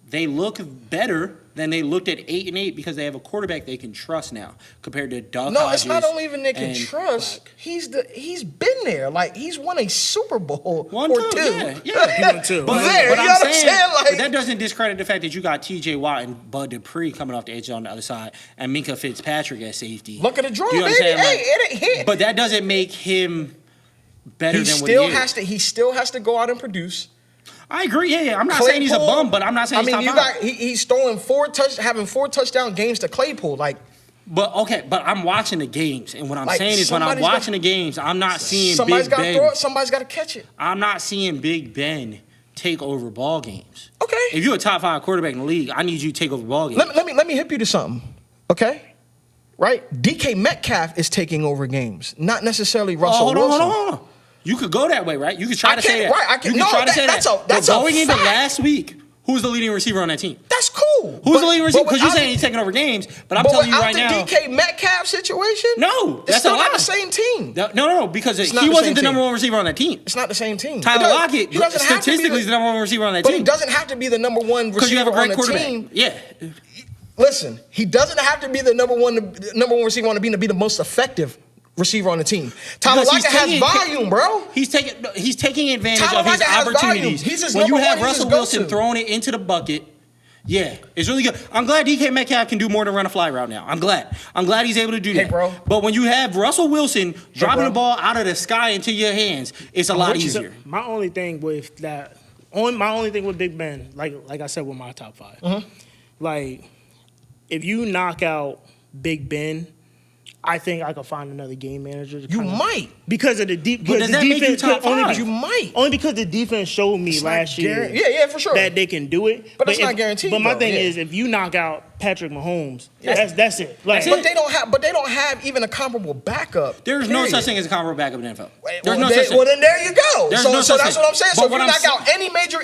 Speaker 3: they look better than they looked at 8-8 because they have a quarterback they can trust now compared to Doug
Speaker 2: No,
Speaker 3: Hodges.
Speaker 2: it's not only even they can
Speaker 3: and
Speaker 2: trust.
Speaker 3: Black.
Speaker 2: He's been there. Like he's won a Super Bowl
Speaker 3: One
Speaker 2: or
Speaker 3: time,
Speaker 2: 2.
Speaker 3: yeah.
Speaker 1: He won 2.
Speaker 3: But,
Speaker 2: there,
Speaker 3: but
Speaker 2: you know
Speaker 3: I'm
Speaker 2: what I'm saying? Like,
Speaker 3: but that doesn't discredit the fact that you got T.J. Watt and Bud Dupree coming off the edge on the other side, and Minka Fitzpatrick at safety.
Speaker 2: look at the draw,
Speaker 3: You know what I'm
Speaker 2: baby.
Speaker 3: saying?
Speaker 2: Hey,
Speaker 3: Like,
Speaker 2: it ain't hit.
Speaker 3: but that doesn't make him better
Speaker 2: he
Speaker 3: than
Speaker 2: still
Speaker 3: what he is.
Speaker 2: has to. He still has to go out and produce.
Speaker 3: I agree. Yeah. I'm not saying he's a
Speaker 2: Claypool-
Speaker 3: bum, but I'm not saying
Speaker 2: I mean,
Speaker 3: he's
Speaker 2: you
Speaker 3: top
Speaker 2: got he's throwing having 4 touchdown games to Claypool. Like
Speaker 3: But I'm watching the games, and what I'm
Speaker 2: Like,
Speaker 3: saying is when I'm
Speaker 2: somebody's
Speaker 3: watching the games, I'm not seeing
Speaker 2: somebody's
Speaker 3: Big
Speaker 2: got to
Speaker 3: Ben.
Speaker 2: throw it. Somebody's got to catch it.
Speaker 3: I'm not seeing Big Ben take over ball games.
Speaker 2: Okay.
Speaker 3: If you're a top 5 quarterback in the league, I need you to take over ball games.
Speaker 2: Let me hip you to something. Okay. Right. DK Metcalf is taking over games, not necessarily Russell
Speaker 3: hold on,
Speaker 2: Wilson.
Speaker 3: hold on. You could go that way, right? You could try
Speaker 2: I
Speaker 3: to say
Speaker 2: can't-
Speaker 3: that.
Speaker 2: right, I can't-
Speaker 3: You could
Speaker 2: no,
Speaker 3: try to say
Speaker 2: that's
Speaker 3: that.
Speaker 2: a- that's
Speaker 3: but
Speaker 2: a
Speaker 3: going into
Speaker 2: fact.
Speaker 3: last week, who's the leading receiver on that team?
Speaker 2: That's cool.
Speaker 3: Who's the leading receiver? Because you're
Speaker 2: without
Speaker 3: saying he's taking over games, but I'm
Speaker 2: but
Speaker 3: telling you
Speaker 2: without
Speaker 3: right now.
Speaker 2: the DK Metcalf situation,
Speaker 3: No,
Speaker 2: it's
Speaker 3: that's
Speaker 2: still
Speaker 3: a
Speaker 2: not
Speaker 3: lie.
Speaker 2: the same team.
Speaker 3: No, because
Speaker 2: not
Speaker 3: he
Speaker 2: the same
Speaker 3: wasn't the
Speaker 2: team.
Speaker 3: number 1 receiver on that team.
Speaker 2: It's not the same team.
Speaker 3: Tyler Lockett,
Speaker 2: He doesn't have to be
Speaker 3: statistically, is the number 1 receiver on that
Speaker 2: but
Speaker 3: team.
Speaker 2: he doesn't have to be the number 1
Speaker 3: Because you
Speaker 2: receiver
Speaker 3: have a
Speaker 2: on
Speaker 3: great
Speaker 2: the
Speaker 3: quarterback.
Speaker 2: team.
Speaker 3: Yeah.
Speaker 2: Listen, he doesn't have to be the number one receiver on the team to be the most effective receiver on the team. Tyler
Speaker 3: Because he's
Speaker 2: Lockett has
Speaker 3: taking-
Speaker 2: volume, bro.
Speaker 3: He's taking advantage
Speaker 2: Tyler
Speaker 3: of his
Speaker 2: Lockett has
Speaker 3: opportunities.
Speaker 2: volume. He's his
Speaker 3: When you
Speaker 2: number
Speaker 3: have
Speaker 2: one, he's
Speaker 3: Russell
Speaker 2: his
Speaker 3: Wilson
Speaker 2: go-to.
Speaker 3: throwing it into the bucket, yeah, it's really good. I'm glad DK Metcalf can do more than run a fly route now. I'm glad he's able to do that.
Speaker 2: bro.
Speaker 3: But when you have Russell Wilson dropping
Speaker 2: bro.
Speaker 3: the ball out of the sky into your hands, it's a lot easier.
Speaker 1: My only thing with that, my only thing with Big Ben, like I said with my top 5,
Speaker 2: Mm-hmm.
Speaker 1: like if you knock out Big Ben, I think I could find another game manager. To
Speaker 2: You
Speaker 1: kinda-
Speaker 2: might.
Speaker 1: because of the deep.
Speaker 3: But does that make you top
Speaker 1: only
Speaker 3: 5?
Speaker 1: because-
Speaker 2: You might.
Speaker 1: Only because the defense showed me
Speaker 2: It's not
Speaker 1: last year.
Speaker 2: Yeah, for sure.
Speaker 1: That they can do it,
Speaker 2: But that's not guaranteed,
Speaker 1: But my
Speaker 2: though,
Speaker 1: thing
Speaker 2: yeah.
Speaker 1: is, if you knock out Patrick Mahomes,
Speaker 2: Yeah.
Speaker 1: that's it. Like,
Speaker 2: But they don't have even a comparable backup.
Speaker 3: There's no
Speaker 2: period.
Speaker 3: such thing as a comparable backup in the NFL.
Speaker 2: Well,
Speaker 3: There's no
Speaker 2: then,
Speaker 3: such thing.
Speaker 2: well, then there you go.
Speaker 3: There's
Speaker 2: So
Speaker 3: no such
Speaker 2: that's
Speaker 3: thing.
Speaker 2: what I'm saying.
Speaker 3: But
Speaker 2: So if
Speaker 3: what
Speaker 2: you
Speaker 3: I'm
Speaker 2: knock
Speaker 3: saying-
Speaker 2: out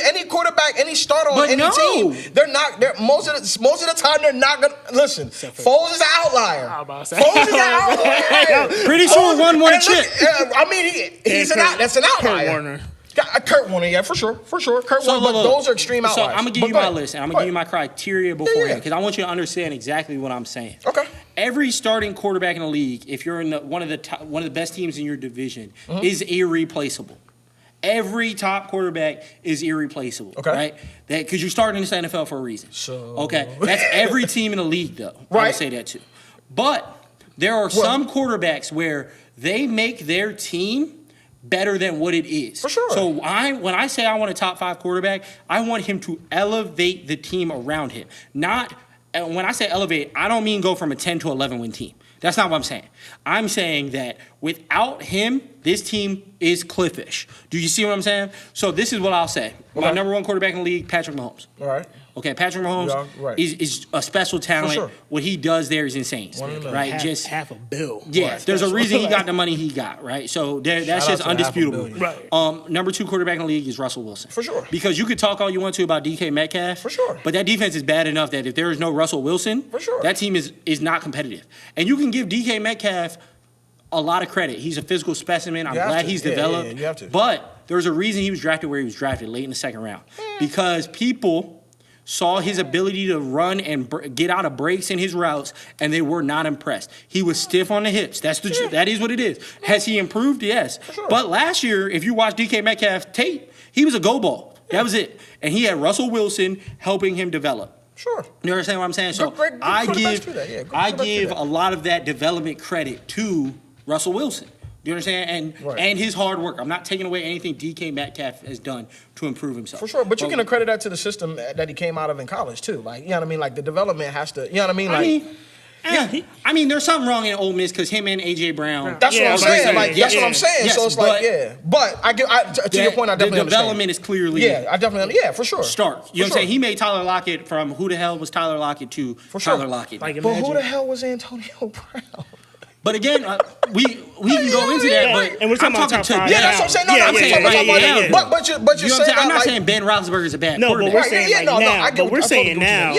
Speaker 2: any quarterback, any starter on
Speaker 3: But
Speaker 2: any
Speaker 3: no.
Speaker 2: team, they're not. They're most of the time they're not gonna listen. Foles is an outlier.
Speaker 1: I'm about to say.
Speaker 2: Foles is an outlier.
Speaker 3: Pretty sure one won a
Speaker 2: And look,
Speaker 3: chip.
Speaker 2: I mean, he's that's an outlier.
Speaker 1: Kurt Warner.
Speaker 2: Kurt Warner, yeah, for sure. Kurt Warner, but those are extreme outliers.
Speaker 3: So I'm gonna give
Speaker 2: But
Speaker 3: you
Speaker 2: go
Speaker 3: my
Speaker 2: ahead.
Speaker 3: list, and I'm
Speaker 2: Go
Speaker 3: gonna give you
Speaker 2: ahead.
Speaker 3: my criteria beforehand
Speaker 2: yeah.
Speaker 3: because I want you to understand exactly what I'm saying.
Speaker 2: Okay.
Speaker 3: every starting quarterback in the league, if you're in one of the best teams in your division, is irreplaceable. Every top quarterback is irreplaceable, right? Because you started in this NFL for a reason. Okay, that's every team in the league, though. I would say that too. But there are some quarterbacks where they make their team better than what it is.
Speaker 2: For sure.
Speaker 3: So when I say I want a top 5 quarterback, I want him to elevate the team around him. Not when I say elevate, I don't mean go from a 10 to 11 win team. That's not what I'm saying. I'm saying that without him, this team is cliffish. Do you see what I'm saying? So this is what I'll say. My number 1 quarterback in the league, Patrick Mahomes.
Speaker 2: All right.
Speaker 3: Okay, Patrick Mahomes is a special talent.
Speaker 2: For sure.
Speaker 3: What he does there is insane, right?
Speaker 1: Half a bill.
Speaker 3: Yeah,
Speaker 1: Right.
Speaker 3: there's a reason he got the money he got, right? So that's just undisputable.
Speaker 1: Right.
Speaker 3: Number 2 quarterback in the league is Russell Wilson.
Speaker 2: For sure.
Speaker 3: Because you could talk all you want to about DK Metcalf.
Speaker 2: For sure.
Speaker 3: But that defense is bad enough that if there is no Russell Wilson,
Speaker 2: for sure,
Speaker 3: that team is not competitive. And you can give DK Metcalf a lot of credit. He's a physical specimen. I'm glad he's developed.
Speaker 2: You have to.
Speaker 3: But there's a reason he was drafted where he was drafted, late in the 2nd round. Because people saw his ability to run and get out of breaks in his routes, and they were not impressed. He was stiff on the hips. That is what it is. Has he improved? Yes. Sure. But last year, if you watch DK Metcalf tape, he was a go ball. That was it. And he had Russell Wilson helping him develop.
Speaker 2: Sure.
Speaker 3: You understand what I'm saying? So I give a lot of that development credit to Russell Wilson. Do you understand? And his hard work. I'm not taking away anything DK Metcalf has done to improve himself.
Speaker 2: For sure. But you can accredit that to the system that he came out of in college, too. Like, you know what I mean? Like, the development has to, you know what I mean? Like,
Speaker 3: I mean, there's something wrong in Ole Miss because him and A.J. Brown.
Speaker 2: That's what I'm saying. Like, that's what I'm saying.
Speaker 3: Yes,
Speaker 2: so it's like, But to your point, I definitely
Speaker 3: the development is clearly
Speaker 2: I definitely for sure.
Speaker 3: Start. You know what I'm saying? He made Tyler Lockett from who the hell was Tyler Lockett to Tyler Lockett.
Speaker 1: Like,
Speaker 2: but who the hell was Antonio Brown?
Speaker 3: But again, we can go into that. But
Speaker 1: and we're talking about top 5.
Speaker 2: Yeah, that's what I'm saying. No, I'm saying right now. But you're saying
Speaker 3: I'm not saying Ben Roethlisberger is a bad
Speaker 1: No,
Speaker 3: quarterback.
Speaker 1: but we're saying now. But we're saying now.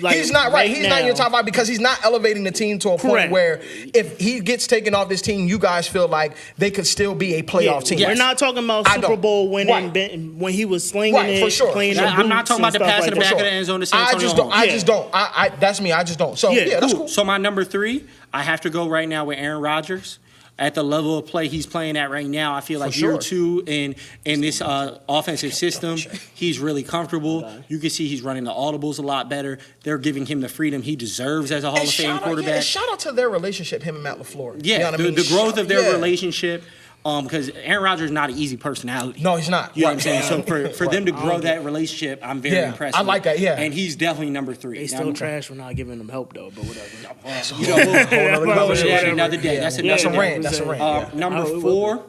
Speaker 2: Like, he's not right. He's not in your top 5 because he's not elevating the team to a point where if he gets taken off this team, you guys feel like they could still be a playoff team.
Speaker 1: We're not talking about Super Bowl winning when he was slinging it,
Speaker 2: for sure.
Speaker 1: playing
Speaker 3: I'm not talking about the pass in the back of the end zone to San Antonio.
Speaker 2: I just don't. That's me. I just don't. So that's cool.
Speaker 3: So my number 3, I have to go right now with Aaron Rodgers. At the level of play he's playing at right now, I feel like year 2 in this offensive system, he's really comfortable. You can see he's running the audibles a lot better. They're giving him the freedom he deserves as a Hall of Fame quarterback.
Speaker 2: Shout out to their relationship, him and Matt LaFleur.
Speaker 3: Yeah,
Speaker 2: you know what I mean?
Speaker 3: The growth of their relationship. Because Aaron Rodgers is not an easy personality.
Speaker 2: No, he's not.
Speaker 3: You know what I'm saying? So for them to grow that relationship, I'm very impressed.
Speaker 2: I like that,
Speaker 3: And he's definitely number 3.
Speaker 1: They still trash for not giving them help, though, but whatever.
Speaker 3: Another day. That's
Speaker 2: a rant. That's a rant.
Speaker 3: Number 4,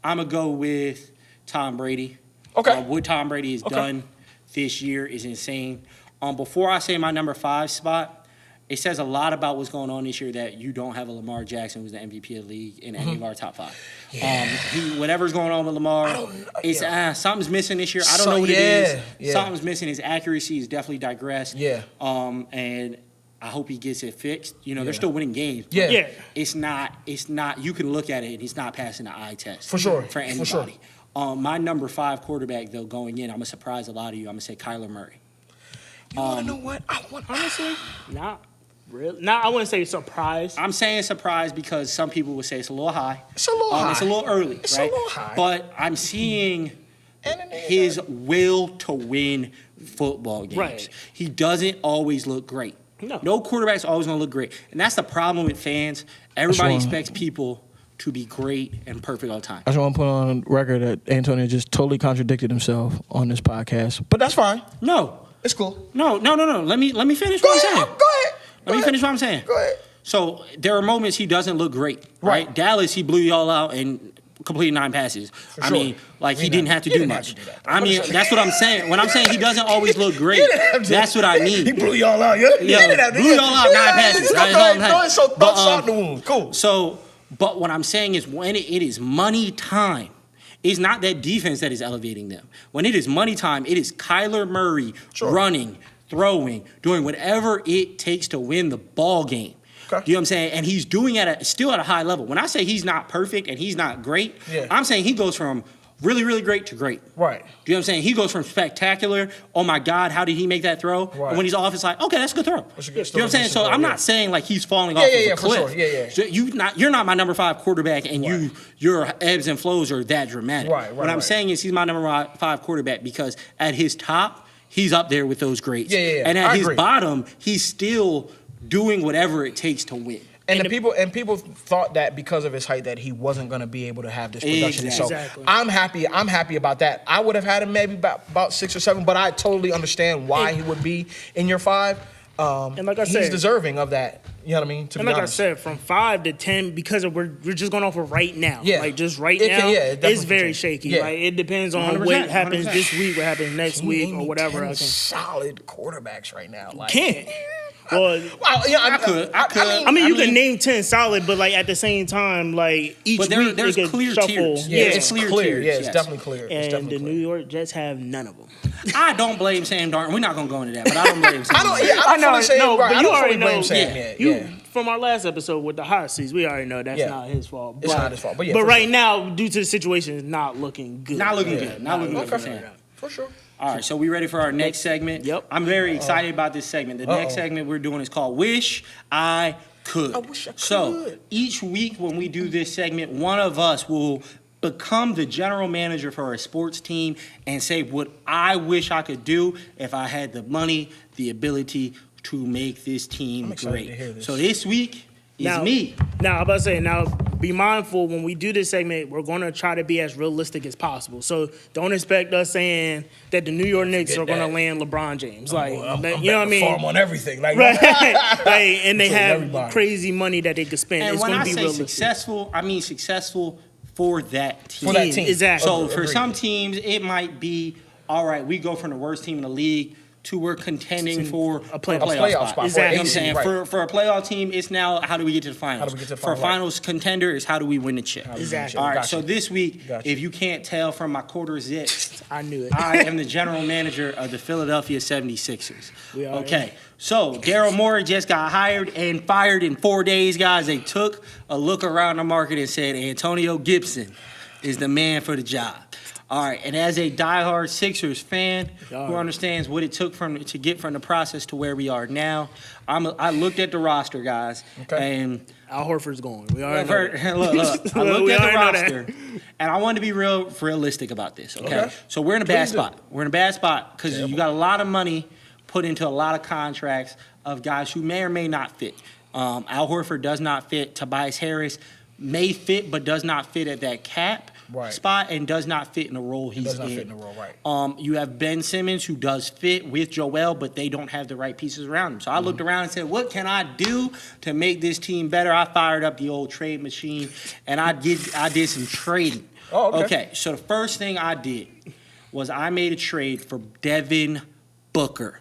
Speaker 3: I'm going to go with Tom Brady.
Speaker 2: Okay.
Speaker 3: What Tom Brady has done this year is insane. Before I say my number 5 spot, it says a lot about what's going on this year that you don't have a Lamar Jackson who's the MVP of the league in any of our top 5. Whatever's going on with Lamar, something's missing this year. I don't know what it is. Yeah. Something's missing. His accuracy is definitely digressed.
Speaker 2: Yeah.
Speaker 3: And I hope he gets it fixed. You know, they're still winning games.
Speaker 2: Yeah.
Speaker 3: It's not, you can look at it and he's not passing the eye test.
Speaker 2: For sure.
Speaker 3: For anybody.
Speaker 2: For sure.
Speaker 3: My number 5 quarterback, though, going in, I'm going to surprise a lot of you. I'm going to say Kyler Murray.
Speaker 2: You want to know what?
Speaker 1: Honestly, not really. Nah, I wouldn't say surprise.
Speaker 3: I'm saying surprise because some people would say it's a little high.
Speaker 2: It's a little high.
Speaker 3: It's a little early,
Speaker 2: it's
Speaker 3: right?
Speaker 2: a little high.
Speaker 3: But I'm seeing his will to win football games.
Speaker 1: Right.
Speaker 3: He doesn't always look great. No quarterback's always going to look great. And that's the problem with fans. Everybody expects people to be great and perfect all the time.
Speaker 2: I just want to put on record that Antonio just totally contradicted himself on this podcast. But that's fine.
Speaker 3: No.
Speaker 2: It's cool.
Speaker 3: No. Let me finish what I'm saying.
Speaker 2: Go ahead.
Speaker 3: Let me finish what I'm saying.
Speaker 2: Go ahead.
Speaker 3: So there are moments he doesn't look great, right? Dallas, he blew y'all out and completed 9 passes. I mean, like he didn't have to do much. I mean, that's what I'm saying. When I'm saying he doesn't always look great, that's what I mean.
Speaker 2: He blew y'all out. Yeah,
Speaker 3: blew y'all out 9 passes.
Speaker 2: Go ahead. So don't start the wound. Cool.
Speaker 3: So, but what I'm saying is when it is money time, it's not that defense that is elevating them. When it is money time, it is Kyler Murray running, throwing, doing whatever it takes to win the ball game. Okay. You know what I'm saying? And he's doing it still at a high level. When I say he's not perfect and he's not great, I'm saying he goes from really, really great to great.
Speaker 2: Right.
Speaker 3: Do you know what I'm saying? He goes from spectacular, oh my God, how did he make that throw?
Speaker 2: Right.
Speaker 3: And when he's off, it's like, okay, that's a good throw. You know what I'm saying? So I'm not saying like he's falling off of a cliff.
Speaker 2: For sure. Yeah.
Speaker 3: So you're not my number 5 quarterback, and your ebbs and flows are that dramatic.
Speaker 2: Right.
Speaker 3: What I'm saying is he's my number 5 quarterback because at his top, he's up there with those greats.
Speaker 2: Yeah.
Speaker 3: And at his bottom, he's still doing whatever it takes to win.
Speaker 2: And people thought that because of his height that he wasn't going to be able to have this production.
Speaker 1: Exactly.
Speaker 2: So I'm happy about that. I would have had him maybe about 6 or 7, but I totally understand why he would be in your 5.
Speaker 1: And like I said,
Speaker 2: he's deserving of that. You know what I mean? To
Speaker 1: and
Speaker 2: be
Speaker 1: like
Speaker 2: honest.
Speaker 1: I said, from 5 to 10, because we're just going off of right now.
Speaker 2: Yeah.
Speaker 1: Like just right
Speaker 2: It
Speaker 1: now,
Speaker 2: can- it definitely
Speaker 1: it's very
Speaker 2: can.
Speaker 1: shaky.
Speaker 2: Yeah.
Speaker 1: Like it depends on
Speaker 3: 100%,
Speaker 1: what happens
Speaker 3: 100%.
Speaker 1: this week, what happens next
Speaker 2: Can you
Speaker 1: week,
Speaker 2: name
Speaker 1: or
Speaker 2: me
Speaker 1: whatever.
Speaker 2: 10
Speaker 1: I can.
Speaker 2: solid quarterbacks right now. Like,
Speaker 1: Can't. Well,
Speaker 3: I could.
Speaker 1: I mean, you can name 10 solid, but like at the same time, like each
Speaker 3: But
Speaker 1: week
Speaker 3: there's
Speaker 1: they could
Speaker 3: clear
Speaker 1: shuffle.
Speaker 3: tiers.
Speaker 2: Yeah,
Speaker 3: It's clear tiers,
Speaker 2: Yeah, it's
Speaker 3: yes.
Speaker 2: definitely clear. It's
Speaker 1: And
Speaker 2: definitely
Speaker 1: the
Speaker 2: clear.
Speaker 1: New York Jets have none of them.
Speaker 3: I don't blame Sam Darnold. We're not going to go into that, but I don't blame Sam
Speaker 2: I don't.
Speaker 3: Darnold.
Speaker 2: Yeah, I don't fully say.
Speaker 1: no,
Speaker 2: Right,
Speaker 1: but
Speaker 2: I
Speaker 1: you
Speaker 2: don't
Speaker 1: already
Speaker 2: fully blame
Speaker 1: know.
Speaker 2: Sam.
Speaker 3: Yeah.
Speaker 2: Yeah.
Speaker 1: From our last episode with the hot seats, we already know that's
Speaker 2: Yeah.
Speaker 1: not his fault.
Speaker 2: It's not his fault, but yeah, for
Speaker 1: right
Speaker 2: sure.
Speaker 1: now, due to the situation, it's not looking good.
Speaker 3: Not looking good. Not looking good for Sam.
Speaker 2: For sure.
Speaker 3: All right, so we ready for our next segment?
Speaker 1: Yep.
Speaker 3: I'm very excited about this segment. The next segment we're doing is called Wish I Could.
Speaker 2: I wish I
Speaker 3: So
Speaker 2: could.
Speaker 3: each week when we do this segment, one of us will become the general manager for a sports team and say what I wish I could do if I had the money, the ability to make this team
Speaker 2: I'm excited
Speaker 3: great.
Speaker 2: to hear this.
Speaker 3: So this week is me.
Speaker 1: Now, I'm about to say, now be mindful when we do this segment, we're going to try to be as realistic as possible. So don't expect us saying that the New York Knicks are going to
Speaker 2: that.
Speaker 1: land LeBron James. Like,
Speaker 2: I'm
Speaker 1: you know what I mean?
Speaker 2: Farm on everything. Like,
Speaker 1: Right. Like, and they
Speaker 2: Between
Speaker 1: have
Speaker 2: everybody.
Speaker 1: crazy money that they could spend.
Speaker 3: And
Speaker 1: It's
Speaker 3: when
Speaker 1: going
Speaker 3: I
Speaker 1: to be
Speaker 3: say
Speaker 1: realistic.
Speaker 3: successful, I mean successful for that team.
Speaker 2: For that team.
Speaker 1: Exactly.
Speaker 3: So
Speaker 2: Agreed.
Speaker 3: for some teams, it might be, all right, we go from the worst team in the league to we're contending for
Speaker 1: a playoff
Speaker 3: spot.
Speaker 2: spot.
Speaker 1: Exactly.
Speaker 3: You know what I'm
Speaker 2: For
Speaker 3: saying?
Speaker 2: right.
Speaker 3: For a playoff team, it's now how do we get to the finals?
Speaker 2: How do we get to the
Speaker 3: For a
Speaker 2: final, right.
Speaker 3: finals contender, is how do we win the chip?
Speaker 1: Exactly.
Speaker 3: All right,
Speaker 2: Gotcha.
Speaker 3: so this week,
Speaker 2: Gotcha.
Speaker 3: if you can't tell from my quarter zip,
Speaker 1: I knew it.
Speaker 3: I am the general manager of the Philadelphia 76ers.
Speaker 1: We are.
Speaker 3: Okay, so Daryl Morey just got hired and fired in 4 days, guys. They took a look around the market and said Antonio Gibson is the man for the job. All right, and as a diehard Sixers fan who understands what it took to get from the process to where we are now, I looked at the roster, guys, and
Speaker 1: Al Horford's going. We already know
Speaker 3: look,
Speaker 1: that.
Speaker 3: I looked
Speaker 1: We
Speaker 3: at the
Speaker 1: already know
Speaker 3: roster, and I wanted to be realistic about this. Okay, so we're in a bad spot. We're in a bad spot because you got a lot of money put into a lot of contracts of guys who may or may not fit. Al Horford does not fit. Tobias Harris may fit, but does not fit at that cap spot and does not fit in the role he's
Speaker 2: does not
Speaker 3: in.
Speaker 2: fit in the role, right.
Speaker 3: You have Ben Simmons, who does fit with Joel, but they don't have the right pieces around him. So I looked around and said, what can I do to make this team better? I fired up the old trade machine, and I did some trading.
Speaker 2: Oh,
Speaker 3: Okay, so the first thing I did was I made a trade for Devin Booker.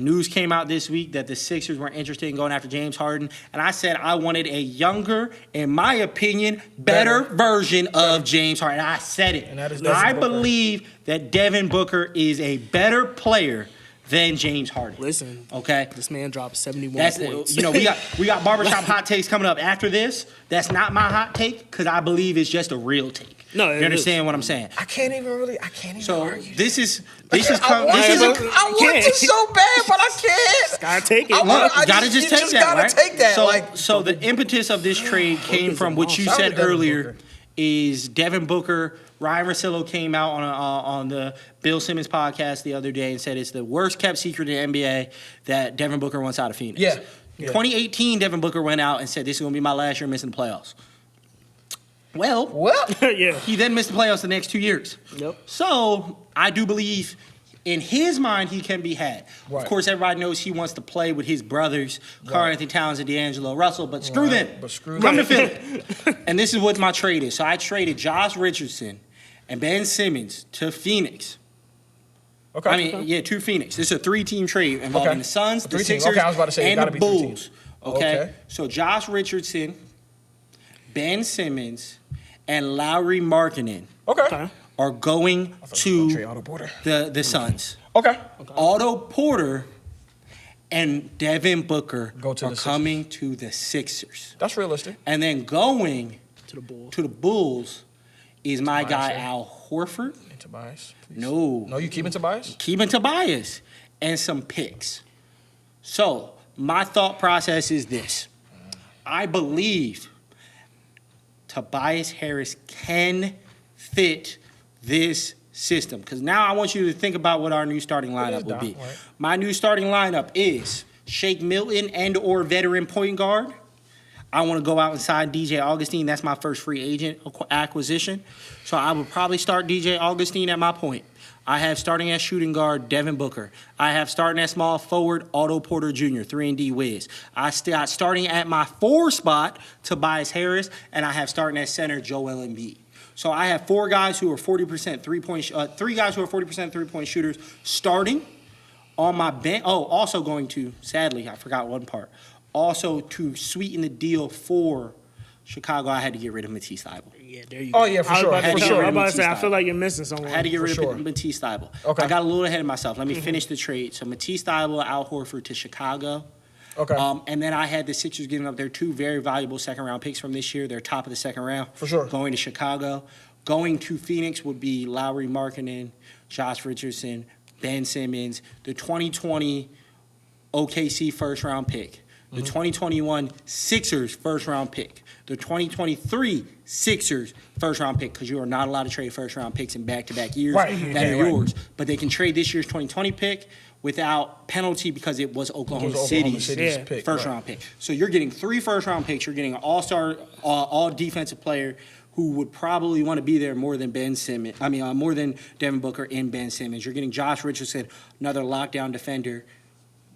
Speaker 3: News came out this week that the Sixers were interested in going after James Harden, and I said I wanted a younger, in my opinion, better version of James Harden. I said it.
Speaker 2: And that is Devin
Speaker 3: I
Speaker 2: Booker.
Speaker 3: believe that Devin Booker is a better player than James Harden.
Speaker 1: Listen,
Speaker 3: Okay?
Speaker 1: this man dropped 71
Speaker 3: That's
Speaker 1: points.
Speaker 3: we got barbershop hot takes coming up after this. That's not my hot take because I believe it's just a real take.
Speaker 1: No, it
Speaker 3: you understand
Speaker 1: is.
Speaker 3: what I'm saying?
Speaker 2: I can't even
Speaker 3: So
Speaker 2: argue.
Speaker 3: this is
Speaker 2: I want to so bad, but I can't.
Speaker 1: Gotta take it.
Speaker 2: I wanna-
Speaker 3: You gotta
Speaker 2: you
Speaker 3: just take that,
Speaker 2: gotta
Speaker 3: right?
Speaker 2: take that.
Speaker 3: So,
Speaker 2: like,
Speaker 3: so the impetus of this trade came from what you
Speaker 2: Shout out
Speaker 3: said
Speaker 2: to Devin
Speaker 3: earlier.
Speaker 2: Booker.
Speaker 3: Is Devin Booker? Ryan Russillo came out on the Bill Simmons podcast the other day and said it's the worst kept secret in the NBA that Devin Booker wants out of Phoenix.
Speaker 2: Yeah.
Speaker 3: 2018, Devin Booker went out and said this is going to be my last year missing the playoffs. Well,
Speaker 1: Yeah.
Speaker 3: he then missed the playoffs the next 2 years.
Speaker 1: Yep.
Speaker 3: So I do believe in his mind he can be had.
Speaker 2: Right.
Speaker 3: Of course, everybody knows he wants to play with his brothers, Karl Anthony Towns and D'Angelo Russell, but screw them.
Speaker 2: But screw
Speaker 3: Come
Speaker 2: them.
Speaker 3: to Philly. And this is what my trade is. So I traded Josh Richardson and Ben Simmons to Phoenix.
Speaker 2: Okay.
Speaker 3: I mean, to Phoenix. This is a 3-team trade involving
Speaker 2: Okay.
Speaker 3: the Suns,
Speaker 2: A
Speaker 3: the
Speaker 2: 3-team.
Speaker 3: Sixers,
Speaker 2: Okay, I was about to say, it
Speaker 3: and
Speaker 2: gotta
Speaker 3: the
Speaker 2: be 3
Speaker 3: Bulls.
Speaker 2: teams.
Speaker 3: Okay?
Speaker 2: Okay.
Speaker 3: So Josh Richardson, Ben Simmons, and Lowry Markkanen
Speaker 2: Okay.
Speaker 3: are going to
Speaker 2: Trey Otto Porter.
Speaker 3: the Suns.
Speaker 2: Okay.
Speaker 3: Otto Porter and Devin Booker
Speaker 2: Go to
Speaker 3: are
Speaker 2: the Sixers.
Speaker 3: coming to the Sixers.
Speaker 2: That's realistic.
Speaker 3: And then going
Speaker 1: To the Bulls.
Speaker 3: to the Bulls is my
Speaker 2: Tobias,
Speaker 3: guy
Speaker 2: yeah.
Speaker 3: Al Horford.
Speaker 2: And Tobias, please.
Speaker 3: No.
Speaker 2: No, you keeping Tobias?
Speaker 3: Keeping Tobias and some picks. So my thought process is this. I believe Tobias Harris can fit this system. Because now I want you to think about what our new starting lineup will be.
Speaker 2: Right.
Speaker 3: My new starting lineup is Shake Milton and or veteran point guard. I want to go out and sign DJ Augustine. That's my first free agent acquisition. So I would probably start DJ Augustine at my point. I have starting at shooting guard Devin Booker. I have starting at small forward Otto Porter Jr., 3-and-D Wiz. I got starting at my 4 spot Tobias Harris, and I have starting at center Joel Embiid. So I have 4 guys who are 40% 3 guys who are 40% 3-point shooters starting on my bench. Oh, also going to, sadly, I forgot one part. Also to sweeten the deal for Chicago, I had to get rid of Matisse Thybulle.
Speaker 1: Yeah, there you go.
Speaker 2: Oh, yeah, for sure.
Speaker 1: I'm
Speaker 2: For sure.
Speaker 1: about to say, I
Speaker 3: Matisse
Speaker 1: feel like you're missing someone.
Speaker 3: I had to get rid
Speaker 2: sure.
Speaker 3: of Matisse Thybulle.
Speaker 2: Okay.
Speaker 3: I got a little ahead of myself. Let me finish the trade. So Matisse Thybulle, Al Horford to Chicago.
Speaker 2: Okay.
Speaker 3: And then I had the Sixers giving up their 2 very valuable second-round picks from this year. They're top of the second round.
Speaker 2: For sure.
Speaker 3: Going to Chicago. Going to Phoenix would be Lowry Markkanen, Josh Richardson, Ben Simmons, the 2020 OKC first-round pick, the 2021 Sixers first-round pick, the 2023 Sixers first-round pick, because you are not allowed to trade first-round picks in back-to-back years.
Speaker 2: Right.
Speaker 3: That are
Speaker 2: Right.
Speaker 3: yours. But they can trade this year's 2020 pick without penalty because it was Oklahoma
Speaker 2: City's
Speaker 3: City's
Speaker 2: pick,
Speaker 3: first-round pick. So you're getting 3 first-round picks. You're getting an all-star, all-defensive player who would probably want to be there more than more than Devin Booker and Ben Simmons. You're getting Josh Richardson, another lockdown defender.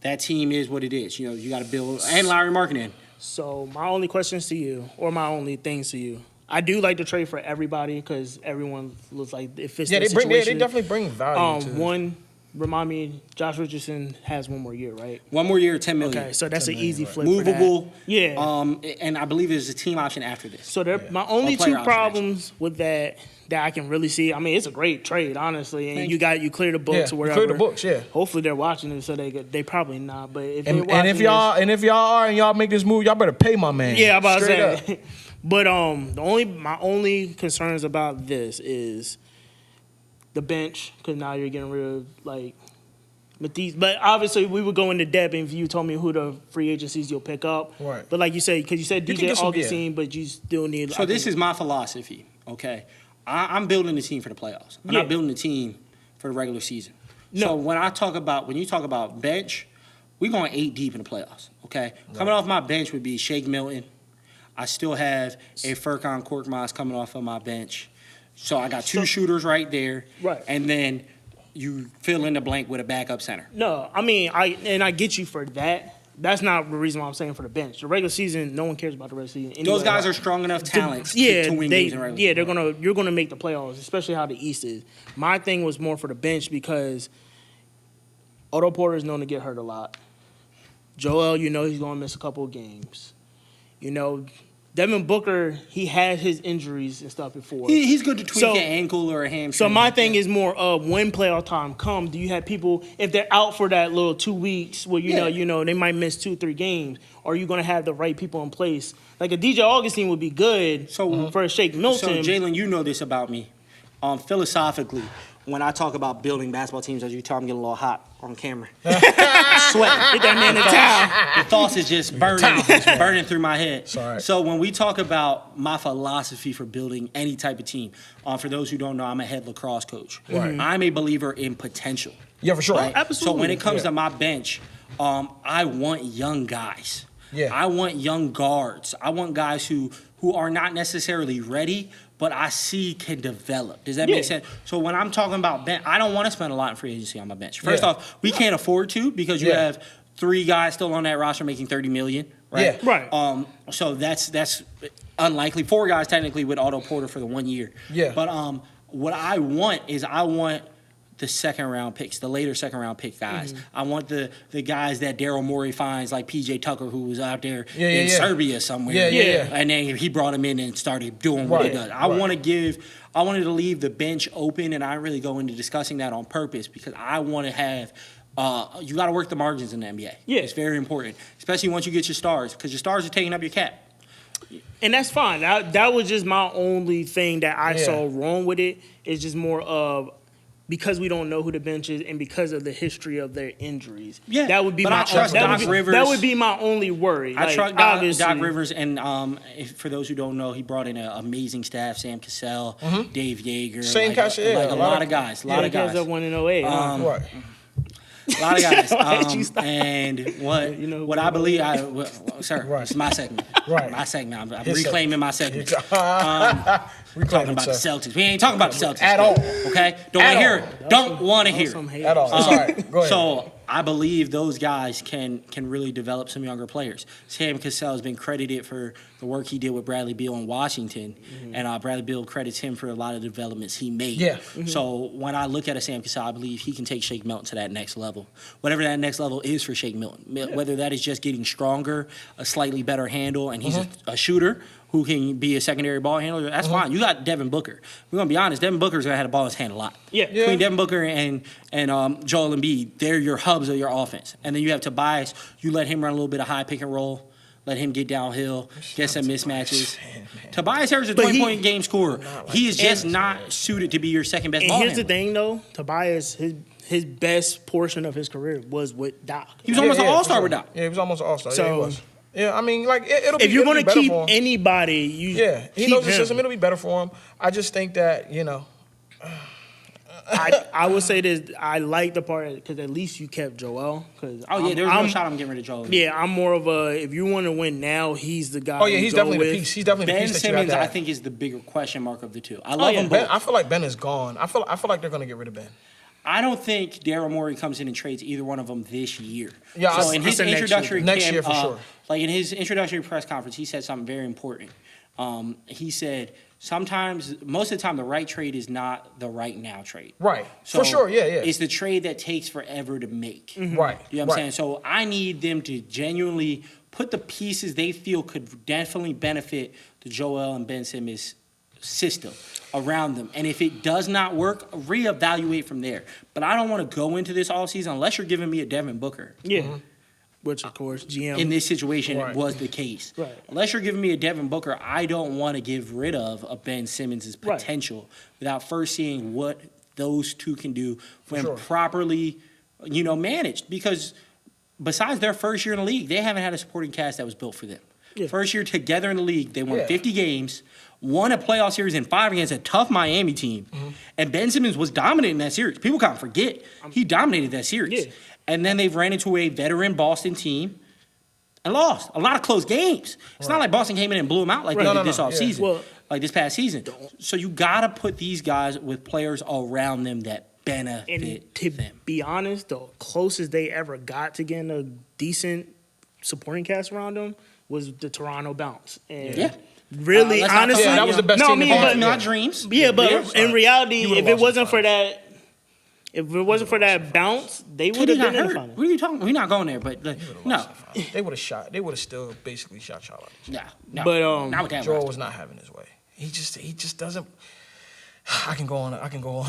Speaker 3: That team is what it is. You know, you got to build, and Lowry Markkanen.
Speaker 1: So my only questions to you, or my only things to you, I do like to trade for everybody because everyone looks like it fits
Speaker 2: Yeah,
Speaker 1: their
Speaker 2: they bring.
Speaker 1: situation.
Speaker 2: They definitely bring value. to
Speaker 1: One, remind me, Josh Richardson has 1 more year, right?
Speaker 3: 1 more year, $10 million.
Speaker 1: Okay, so that's an easy flip.
Speaker 3: Movable.
Speaker 1: For that. Yeah.
Speaker 3: And I believe there's a team option after this.
Speaker 1: So my only
Speaker 3: Or player
Speaker 1: 2
Speaker 3: option,
Speaker 1: problems with that I can really see. I mean, it's a great trade, honestly, and you clear the books or
Speaker 2: you
Speaker 1: whatever.
Speaker 2: clear the books, yeah.
Speaker 1: Hopefully they're watching it, so they probably not. But if
Speaker 2: And,
Speaker 1: they're watching
Speaker 2: and if y'all are and y'all make this move, y'all better pay my man.
Speaker 1: yeah, I'm about to
Speaker 2: Straight
Speaker 1: say.
Speaker 2: up.
Speaker 1: But my only concerns about this is the bench, because now you're getting rid of like Matisse. But obviously, we would go into depth if you told me who the free agencies you'll pick up.
Speaker 2: Right.
Speaker 1: But like you said, because you said
Speaker 2: You can
Speaker 1: DJ
Speaker 2: get some-
Speaker 1: Augustine, but you still need.
Speaker 3: So this is my philosophy, okay? I'm building a team for the playoffs. I'm not building a team for the regular season.
Speaker 1: No.
Speaker 3: So when you talk about bench, we're going 8 deep in the playoffs, okay? Coming off my bench would be Shake Milton. I still have a Furkan Korkmaz coming off of my bench. So I got 2 shooters right there.
Speaker 1: Right.
Speaker 3: And then you fill in the blank with a backup center.
Speaker 1: No, I mean, I get you for that. That's not the reason why I'm saying for the bench. The regular season, no one cares about the regular season. Anyway.
Speaker 3: Those guys are strong enough talents
Speaker 1: Yeah,
Speaker 3: to win games in regular season.
Speaker 1: you're gonna make the playoffs, especially how the East is. My thing was more for the bench because Otto Porter is known to get hurt a lot. Joel, he's gonna miss a couple of games. Devin Booker, he had his injuries and stuff before.
Speaker 3: He's good to tweak an ankle or a hamstring.
Speaker 1: So my thing is more of when playoff time comes, do you have people, if they're out for that little 2 weeks where they might miss 2-3 games, are you gonna have the right people in place? Like a DJ Augustine would be good for a Shake Milton.
Speaker 3: So Jalen, you know this about me. Philosophically, when I talk about building basketball teams, as you tell, I'm getting a little hot on camera. I'm sweating.
Speaker 1: Get that man a towel.
Speaker 3: The thoughts is just burning through my head.
Speaker 2: Sorry.
Speaker 3: So when we talk about my philosophy for building any type of team, for those who don't know, I'm a head lacrosse coach.
Speaker 2: Right.
Speaker 3: I'm a believer in potential.
Speaker 2: Yeah, for sure.
Speaker 3: Right?
Speaker 1: Absolutely.
Speaker 3: So when it comes
Speaker 2: Yeah.
Speaker 3: to my bench, I want young guys.
Speaker 2: Yeah.
Speaker 3: I want young guards. I want guys who are not necessarily ready, but I see can develop. Does that make sense? So when I'm talking about bench, I don't want to spend a lot in free agency on my bench. First off, we can't afford to because you have 3 guys still on that roster making $30 million, right?
Speaker 2: Yeah.
Speaker 1: Right.
Speaker 3: So that's unlikely. 4 guys technically with Otto Porter for the 1 year.
Speaker 2: Yeah.
Speaker 3: But what I want is the second round picks, the later second round pick guys. I want the guys that Daryl Morey finds, like PJ Tucker, who was out there in Serbia somewhere.
Speaker 2: Yeah.
Speaker 3: And then he brought him in and started doing what he does. I wanted to leave the bench open, and I really go into discussing that on purpose because I want to have. You got to work the margins in the NBA.
Speaker 1: Yeah.
Speaker 3: It's very important, especially once you get your stars, because your stars are taking up your cap.
Speaker 1: And that's fine. That was just my only thing that I saw wrong with it. It's just more of because we don't know who the bench is and because of the history of their injuries.
Speaker 3: Yeah,
Speaker 1: that would be
Speaker 3: but
Speaker 1: my
Speaker 3: I trust Doc Rivers.
Speaker 1: That would be my only worry.
Speaker 3: I
Speaker 1: Like,
Speaker 3: trust
Speaker 1: obviously,
Speaker 3: Doc Rivers, and for those who don't know, he brought in an amazing staff: Sam Cassell, Dave Yeager,
Speaker 2: Same cast,
Speaker 3: a lot of guys, a lot of guys.
Speaker 1: That won in 08.
Speaker 2: Right.
Speaker 3: A lot of guys.
Speaker 1: Why'd you stop?
Speaker 3: And what I believe, sir,
Speaker 2: Right.
Speaker 3: it's my segment.
Speaker 2: Right.
Speaker 3: My segment. I'm
Speaker 2: His
Speaker 3: reclaiming my segment.
Speaker 2: We
Speaker 3: Talking about the Celtics. We ain't talking about the Celtics
Speaker 2: At all.
Speaker 3: Okay? Don't want to hear it. Don't want to hear
Speaker 1: Some
Speaker 3: it.
Speaker 1: hate.
Speaker 2: At all. It's all right. Go ahead.
Speaker 3: So I believe those guys can really develop some younger players. Sam Cassell has been credited for the work he did with Bradley Beal in Washington, and Bradley Beal credits him for a lot of the developments he made.
Speaker 2: Yeah.
Speaker 3: So when I look at a Sam Cassell, I believe he can take Shake Milton to that next level, whatever that next level is for Shake Milton. Whether that is just getting stronger, a slightly better handle, and he's a shooter who can be a secondary ball handler, that's fine. You got Devin Booker. We're going to be honest, Devin Booker's going to have the ball in his hand a lot.
Speaker 1: Yeah.
Speaker 3: Between Devin Booker and Joel Embiid, they're your hubs of your offense. And then you have Tobias. You let him run a little bit of high pick and roll. Let him get downhill, get some mismatches. Tobias Harris is a 20-point game scorer. He is just not suited to be your second best ball
Speaker 1: And here's
Speaker 3: handler.
Speaker 1: the thing, though. Tobias, his best portion of his career was with Doc.
Speaker 3: He was almost an all-star
Speaker 2: for
Speaker 3: with
Speaker 2: sure.
Speaker 3: Doc.
Speaker 2: Yeah, he was almost an all-star.
Speaker 1: So-
Speaker 2: yeah, he was. Yeah, I mean, like, it'll be
Speaker 1: If you're
Speaker 2: going to
Speaker 1: keep
Speaker 2: for him.
Speaker 1: anybody,
Speaker 2: He
Speaker 1: keep
Speaker 2: knows the
Speaker 1: him.
Speaker 2: system. It'll be better for him. I just think that,
Speaker 1: I would say this. I like the part because at least you kept Joel. Cause
Speaker 3: Oh, yeah, there was no shot I'm getting rid of Joel.
Speaker 1: Yeah, I'm more of a. If you want to win now, he's the guy.
Speaker 2: Oh, yeah,
Speaker 1: you
Speaker 2: he's
Speaker 1: go
Speaker 2: definitely
Speaker 1: with.
Speaker 2: the piece. He's definitely the
Speaker 3: Ben
Speaker 2: piece that you have
Speaker 3: Simmons,
Speaker 2: to
Speaker 3: I
Speaker 2: have.
Speaker 3: think, is the bigger question mark of the two. I love them
Speaker 2: Ben,
Speaker 3: both.
Speaker 2: I feel like Ben is gone. I feel like they're going to get rid of Ben.
Speaker 3: I don't think Daryl Morey comes in and trades either one of them this year.
Speaker 2: Yeah,
Speaker 3: so
Speaker 2: I-
Speaker 3: in
Speaker 2: I
Speaker 3: his
Speaker 2: said next year.
Speaker 3: introductory
Speaker 2: Next
Speaker 3: camp,
Speaker 2: year for sure.
Speaker 3: like in his introductory press conference, he said something very important. He said most of the time, the right trade is not the right now trade.
Speaker 2: Right.
Speaker 3: So
Speaker 2: For sure, yeah.
Speaker 3: It's the trade that takes forever to make.
Speaker 2: Right.
Speaker 3: You know what I'm saying? So I need them to genuinely put the pieces they feel could definitely benefit the Joel and Ben Simmons system around them. And if it does not work, reevaluate from there. But I don't want to go into this all season unless you're giving me a Devin Booker.
Speaker 1: Yeah. Which of course GM
Speaker 3: In this situation,
Speaker 2: Right.
Speaker 3: was the case.
Speaker 1: Right.
Speaker 3: Unless you're giving me a Devin Booker, I don't want to give rid of a Ben Simmons'
Speaker 1: Right.
Speaker 3: potential without first seeing what those two can do when
Speaker 2: sure.
Speaker 3: properly, managed. Because besides their first year in the league, they haven't had a supporting cast that was built for them.
Speaker 1: Yeah.
Speaker 3: First year together in the league, they won
Speaker 2: Yeah.
Speaker 3: 50 games, won a playoff series in 5 against a tough Miami team, and Ben Simmons was dominant in that series. People can't forget he dominated that series.
Speaker 1: Yeah.
Speaker 3: And then they've ran into a veteran Boston team and lost a lot of close games. It's not like Boston came in and blew them out like they
Speaker 2: No,
Speaker 3: did
Speaker 2: no,
Speaker 3: this
Speaker 2: no,
Speaker 3: offseason,
Speaker 1: Well-
Speaker 3: like this past season. So you got to put these guys with players around them that benefit
Speaker 1: And to
Speaker 3: them.
Speaker 1: be honest, the closest they ever got to getting a decent supporting cast around them was the Toronto Bounce. And
Speaker 3: Yeah.
Speaker 1: really,
Speaker 3: Let's not
Speaker 1: honestly,
Speaker 3: talk-
Speaker 2: that was the best
Speaker 1: no,
Speaker 2: team
Speaker 1: I
Speaker 2: in
Speaker 1: mean,
Speaker 2: Boston.
Speaker 1: but,
Speaker 3: Not dreams.
Speaker 1: yeah, but
Speaker 3: Yeah.
Speaker 1: in reality,
Speaker 2: You would've
Speaker 1: if it
Speaker 2: lost
Speaker 1: wasn't
Speaker 2: in
Speaker 1: for that, if it wasn't for that bounce, they would
Speaker 3: KD
Speaker 1: have
Speaker 3: got
Speaker 1: been in the
Speaker 3: hurt.
Speaker 1: final.
Speaker 3: What are you talking? We're not going there, but no,
Speaker 2: They would have still basically shot Charlotte.
Speaker 3: no.
Speaker 1: But,
Speaker 3: not with that.
Speaker 2: Joel
Speaker 3: roster.
Speaker 2: was not having his way. He just doesn't. I can go on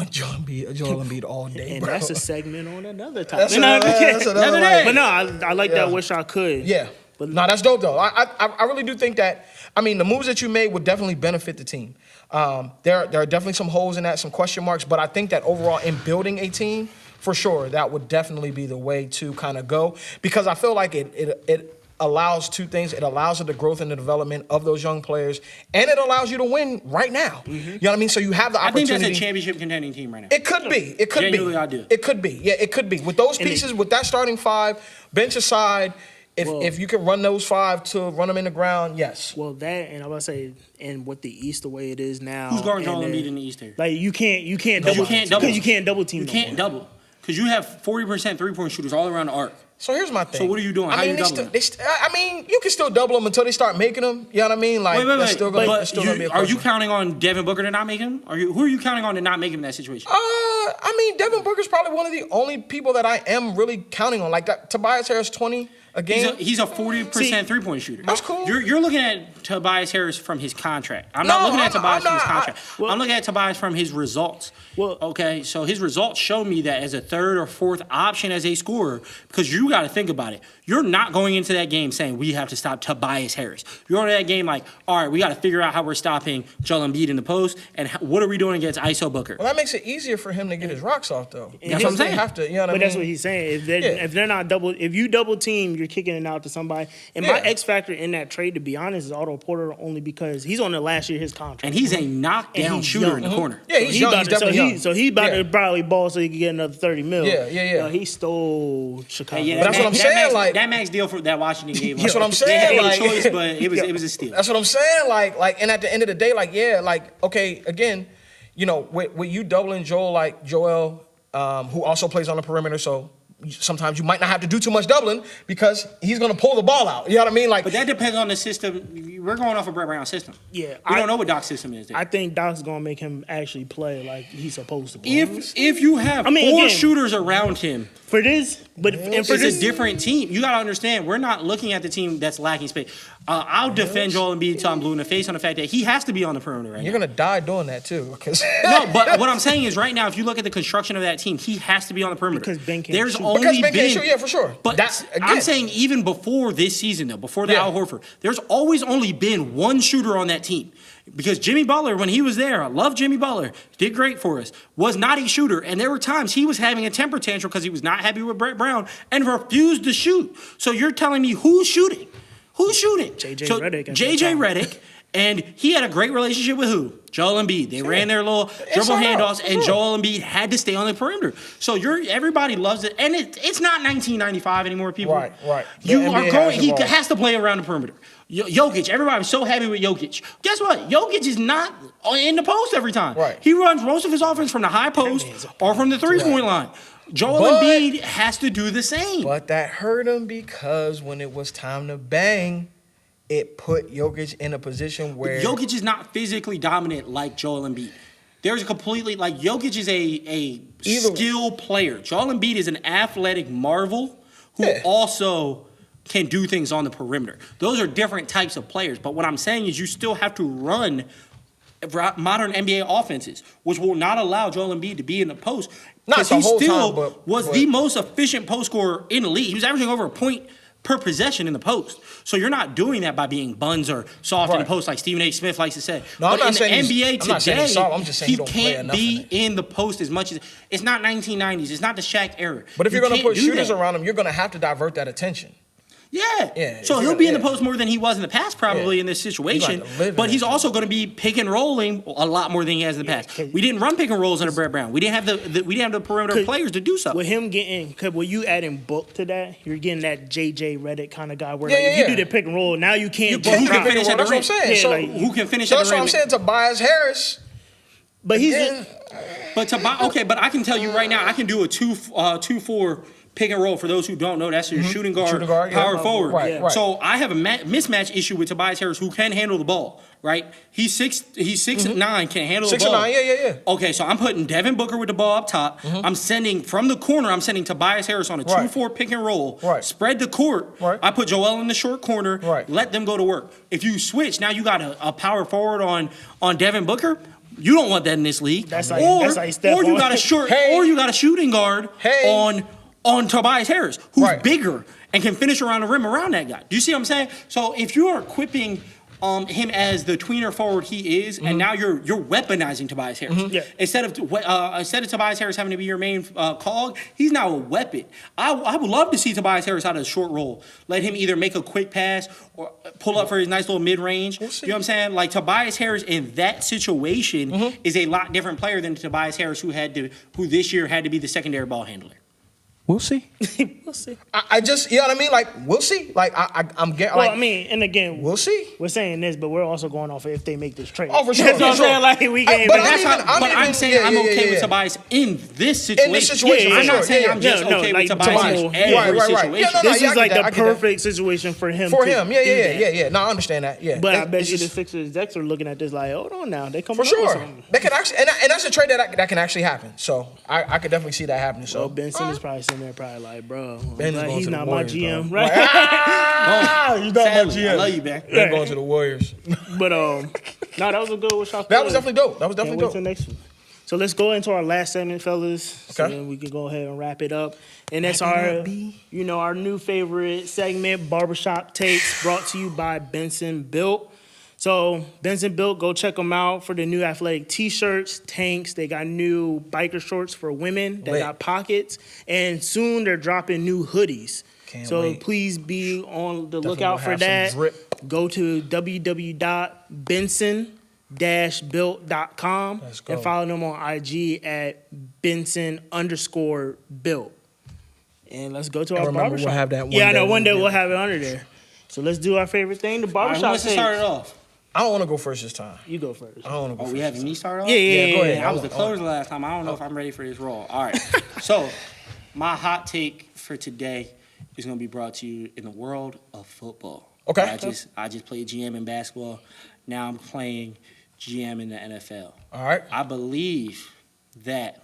Speaker 2: Joel Embiid all day,
Speaker 1: And
Speaker 2: bro.
Speaker 1: that's a segment on another topic.
Speaker 2: That's another
Speaker 3: day.
Speaker 1: But no, I like
Speaker 2: Yeah.
Speaker 1: that. Wish I could.
Speaker 2: Yeah.
Speaker 1: But
Speaker 2: No, that's dope though. I really do think that. I mean, the moves that you made would definitely benefit the team. There are definitely some holes in that, some question marks. But I think that overall, in building a team, for sure, that would definitely be the way to kind of go, because I feel like it allows two things. It allows the growth and the development of those young players, and it allows you to win right now. You know what I mean? So you have the
Speaker 3: I think
Speaker 2: opportunity.
Speaker 3: that's a championship contending team right now.
Speaker 2: It could be. It could
Speaker 3: Genuinely,
Speaker 2: be.
Speaker 3: I do.
Speaker 2: It could be. Yeah, it could be. With those pieces, with that starting five, bench aside, if you can run those five to run them in the ground, yes.
Speaker 1: Well, that and I was about to say, and with the East the way it is now,
Speaker 3: Who's guarding
Speaker 1: and
Speaker 3: Joel
Speaker 1: then-
Speaker 3: Embiid in the East here?
Speaker 1: Like you can't double.
Speaker 3: you can't double.
Speaker 1: Because you can't double team.
Speaker 3: You
Speaker 1: no
Speaker 3: can't
Speaker 1: more.
Speaker 3: double because you have 40% 3-point shooters all around the arc.
Speaker 2: So here's my thing.
Speaker 3: So what are you doing? How
Speaker 2: I mean,
Speaker 3: you doubling
Speaker 2: I mean, you can still double them until they start making them. You know what I mean? Like,
Speaker 3: Wait.
Speaker 2: that's still gonna,
Speaker 3: But
Speaker 2: that's still gonna be a
Speaker 3: are you
Speaker 2: question.
Speaker 3: counting on Devin Booker to not make him? Who are you counting on to not make him in that situation?
Speaker 2: I mean, Devin Booker's probably one of the only people that I am really counting on. Like that, Tobias Harris 20. a game.
Speaker 3: He's a 40% three-point shooter.
Speaker 2: That's cool.
Speaker 3: You're looking at Tobias Harris from his contract. I'm not looking at Tobias from his contract. I'm looking at Tobias from his results.
Speaker 1: Well,
Speaker 3: okay, so his results show me that as a third or fourth option as a scorer, because you got to think about it. You're not going into that game saying we have to stop Tobias Harris. You're going into that game like, all right, we got to figure out how we're stopping Joel Embiid in the post, and what are we doing against ISO Booker?
Speaker 2: Well, that makes it easier for him to get his rocks off, though.
Speaker 3: That's what I'm saying.
Speaker 2: They have to, you know what I mean?
Speaker 1: But that's what he's saying. If they're not if you double team, you're kicking it out to somebody. And my X factor in that trade, to be honest, is Otto Porter, only because he's on the last year of his contract.
Speaker 3: And he's a knockdown shooter
Speaker 1: young.
Speaker 3: in the corner.
Speaker 2: Yeah, he's young. He's definitely young.
Speaker 1: So he's about to probably ball so he can get another $30 million.
Speaker 2: Yeah.
Speaker 1: He stole Chicago.
Speaker 3: Yeah,
Speaker 2: But that's what I'm saying.
Speaker 3: That max deal for that Washington game.
Speaker 2: That's what I'm saying.
Speaker 3: They had
Speaker 2: like,
Speaker 3: no choice, but it was a steal.
Speaker 2: That's what I'm saying. And at the end of the day, okay, again, you know, with you doubling Joel, who also plays on the perimeter, so sometimes you might not have to do too much doubling because he's going to pull the ball out. You know what I mean?
Speaker 3: But that depends on the system. We're going off of Brett Brown's system.
Speaker 1: Yeah,
Speaker 3: we don't know what Doc's system is.
Speaker 1: I think Doc's going to make him actually play like he's supposed to play.
Speaker 3: If you have four shooters around him
Speaker 1: for this, it's
Speaker 3: a different team. You got to understand, we're not looking at the team that's lacking space. I'll defend Joel Embiid till I'm blue in the face on the fact that he has to be on the perimeter right
Speaker 2: You're going to die doing that too.
Speaker 3: No, but what I'm saying is right now, if you look at the construction of that team, he has to be on the perimeter.
Speaker 1: Because Ben can't
Speaker 3: There's
Speaker 1: shoot.
Speaker 3: only
Speaker 2: Because Ben
Speaker 3: been,
Speaker 2: can't shoot, yeah, for sure.
Speaker 3: But I'm saying even before this season, though, before the Al Horford, there's always only been one shooter on that team. Because Jimmy Butler, when he was there, I love Jimmy Butler, did great for us, was not a shooter. And there were times he was having a temper tantrum because he was not happy with Brett Brown and refused to shoot. So you're telling me who's shooting? Who's shooting?
Speaker 1: JJ
Speaker 3: Redick. And he had a great relationship with who? Joel Embiid. They ran their little dribble handoffs, and Joel Embiid had to stay on the perimeter. So everybody loves it, and it's not 1995 anymore, people.
Speaker 2: Right.
Speaker 3: He has to play around the perimeter. Jokic, everybody was so happy with Jokic. Guess what? Jokic is not in the post every time.
Speaker 2: Right.
Speaker 3: He runs most of his offense from the high post or from the three-point line. Joel Embiid has to do the same.
Speaker 2: But that hurt him because when it was time to bang, it put Jokic in a position where
Speaker 3: Jokic is not physically dominant like Joel Embiid. There's a completely Jokic is a skill player. Joel Embiid is an athletic marvel who also can do things on the perimeter. Those are different types of players. But what I'm saying is you still have to run modern NBA offenses, which will not allow Joel Embiid to be in the post.
Speaker 2: Not the whole time, but
Speaker 3: the most efficient post scorer in the league. He was averaging over a point per possession in the post. So you're not doing that by being buns or soft in the post like Stephen A. Smith likes to say.
Speaker 2: No,
Speaker 3: but in the NBA today,
Speaker 2: I'm just saying
Speaker 3: he can't be in the post as much as it's not 1990s. It's not the Shaq era.
Speaker 2: But if you're going to put shooters around him, you're going to have to divert that attention.
Speaker 3: Yeah. So he'll be in the post more than he was in the past, probably in this situation. But he's also going to be pick and rolling a lot more than he has in the past. We didn't run pick and rolls under Brett Brown. We didn't have the perimeter players to do so.
Speaker 1: With him when you adding Book to that, you're getting that JJ Redick kind of guy where if you do the pick and roll, now you can't.
Speaker 3: Who can finish at the rim?
Speaker 2: That's what I'm saying.
Speaker 3: Who can finish at the rim?
Speaker 2: That's what I'm saying. Tobias Harris.
Speaker 1: But he's
Speaker 3: but I can tell you right now, I can do a 2-4 pick and roll. For those who don't know, that's your shooting guard, power forward.
Speaker 2: Right.
Speaker 3: So I have a mismatch issue with Tobias Harris, who can handle the ball. Right? He's 6'9", can handle the ball.
Speaker 2: 6'9", yeah.
Speaker 3: Okay, so I'm putting Devin Booker with the ball up top. I'm sending from the corner. I'm sending Tobias Harris on a 2-4 pick and roll. Spread the court. I put Joel in the short corner. Let them go to work. If you switch, now you got a power forward on Devin Booker. You don't want that in this league. Or you got a shooting guard on Tobias Harris, who's bigger and can finish around the rim around that guy. Do you see what I'm saying? So if you are equipping him as the tweener forward he is, and now you're weaponizing Tobias Harris. Instead of Tobias Harris having to be your main cog, he's now a weapon. I would love to see Tobias Harris out of a short roll. Let him either make a quick pass or pull up for his nice little mid-range. You know what I'm saying? Like Tobias Harris in that situation is a lot different player than Tobias Harris who this year had to be the secondary ball handler.
Speaker 2: We'll see.
Speaker 1: We'll see.
Speaker 2: I just, you know what I mean? Like, we'll see. Like, I'm getting.
Speaker 1: Well, I mean, and again,
Speaker 2: we'll see.
Speaker 1: We're saying this, but we're also going off if they make this trade.
Speaker 2: Oh, for sure.
Speaker 1: That's what I'm saying. Like, we can't.
Speaker 3: I'm saying I'm okay with Tobias in this situation.
Speaker 2: In this situation,
Speaker 3: I'm not saying I'm just okay with Tobias in every situation.
Speaker 1: This is like the perfect situation for him.
Speaker 2: Yeah. No, I understand that. Yeah.
Speaker 1: But I bet you the Sixers execs are looking at this like, hold on now, they come
Speaker 2: for sure. They can actually, and that's a trade that can actually happen. So I could definitely see that happening. So
Speaker 1: Ben Simmons probably sitting there probably like, bro,
Speaker 2: Ben is
Speaker 1: like,
Speaker 2: going
Speaker 1: he's
Speaker 2: to the
Speaker 1: not
Speaker 2: Warriors,
Speaker 1: my GM,
Speaker 2: bro.
Speaker 1: right?
Speaker 2: You not my
Speaker 3: Sadly, I
Speaker 2: GM.
Speaker 3: love you, Ben.
Speaker 2: Ben going to the Warriors.
Speaker 1: But no, that was a good one.
Speaker 2: That was definitely dope. That was
Speaker 1: Can't
Speaker 2: definitely
Speaker 1: wait till
Speaker 2: dope.
Speaker 1: next one. So let's go into our last segment, fellas. So
Speaker 2: Okay.
Speaker 1: then we can go ahead and wrap it up. And that's our new favorite segment, Barbershop Takes, brought to you by Benson Built. So Benson Built, go check them out for the new athletic t-shirts, tanks. They got new biker shorts for women that
Speaker 2: Lit.
Speaker 1: got pockets. And soon they're dropping new hoodies.
Speaker 2: Can't
Speaker 1: so
Speaker 2: wait.
Speaker 1: please be on the
Speaker 2: Definitely
Speaker 1: lookout
Speaker 2: gonna
Speaker 1: for
Speaker 2: have some
Speaker 1: that.
Speaker 2: drip.
Speaker 1: Go to www.benson-built.com
Speaker 2: Let's go.
Speaker 1: and follow them on IG at Benson_built. And let's go to our
Speaker 2: remember,
Speaker 1: barbershop.
Speaker 2: we'll have that one
Speaker 1: yeah, I know.
Speaker 2: day
Speaker 1: One day
Speaker 2: when we
Speaker 1: we'll
Speaker 2: get-
Speaker 1: have it under there. So let's do our favorite thing, the
Speaker 3: All right, who
Speaker 1: barbershop
Speaker 3: wants to start it
Speaker 1: takes.
Speaker 3: off?
Speaker 2: I don't want to go first this time.
Speaker 1: You go first.
Speaker 2: I don't want to go
Speaker 3: Oh,
Speaker 2: first.
Speaker 3: we having me start off?
Speaker 1: Yeah,
Speaker 2: go ahead.
Speaker 3: I was the closer last time. I don't know if I'm ready for this role. All right. So, my hot take for today is going to be brought to you in the world of football.
Speaker 2: Okay.
Speaker 3: I just played GM in basketball. Now I'm playing GM in the NFL.
Speaker 2: All right.
Speaker 3: I believe that,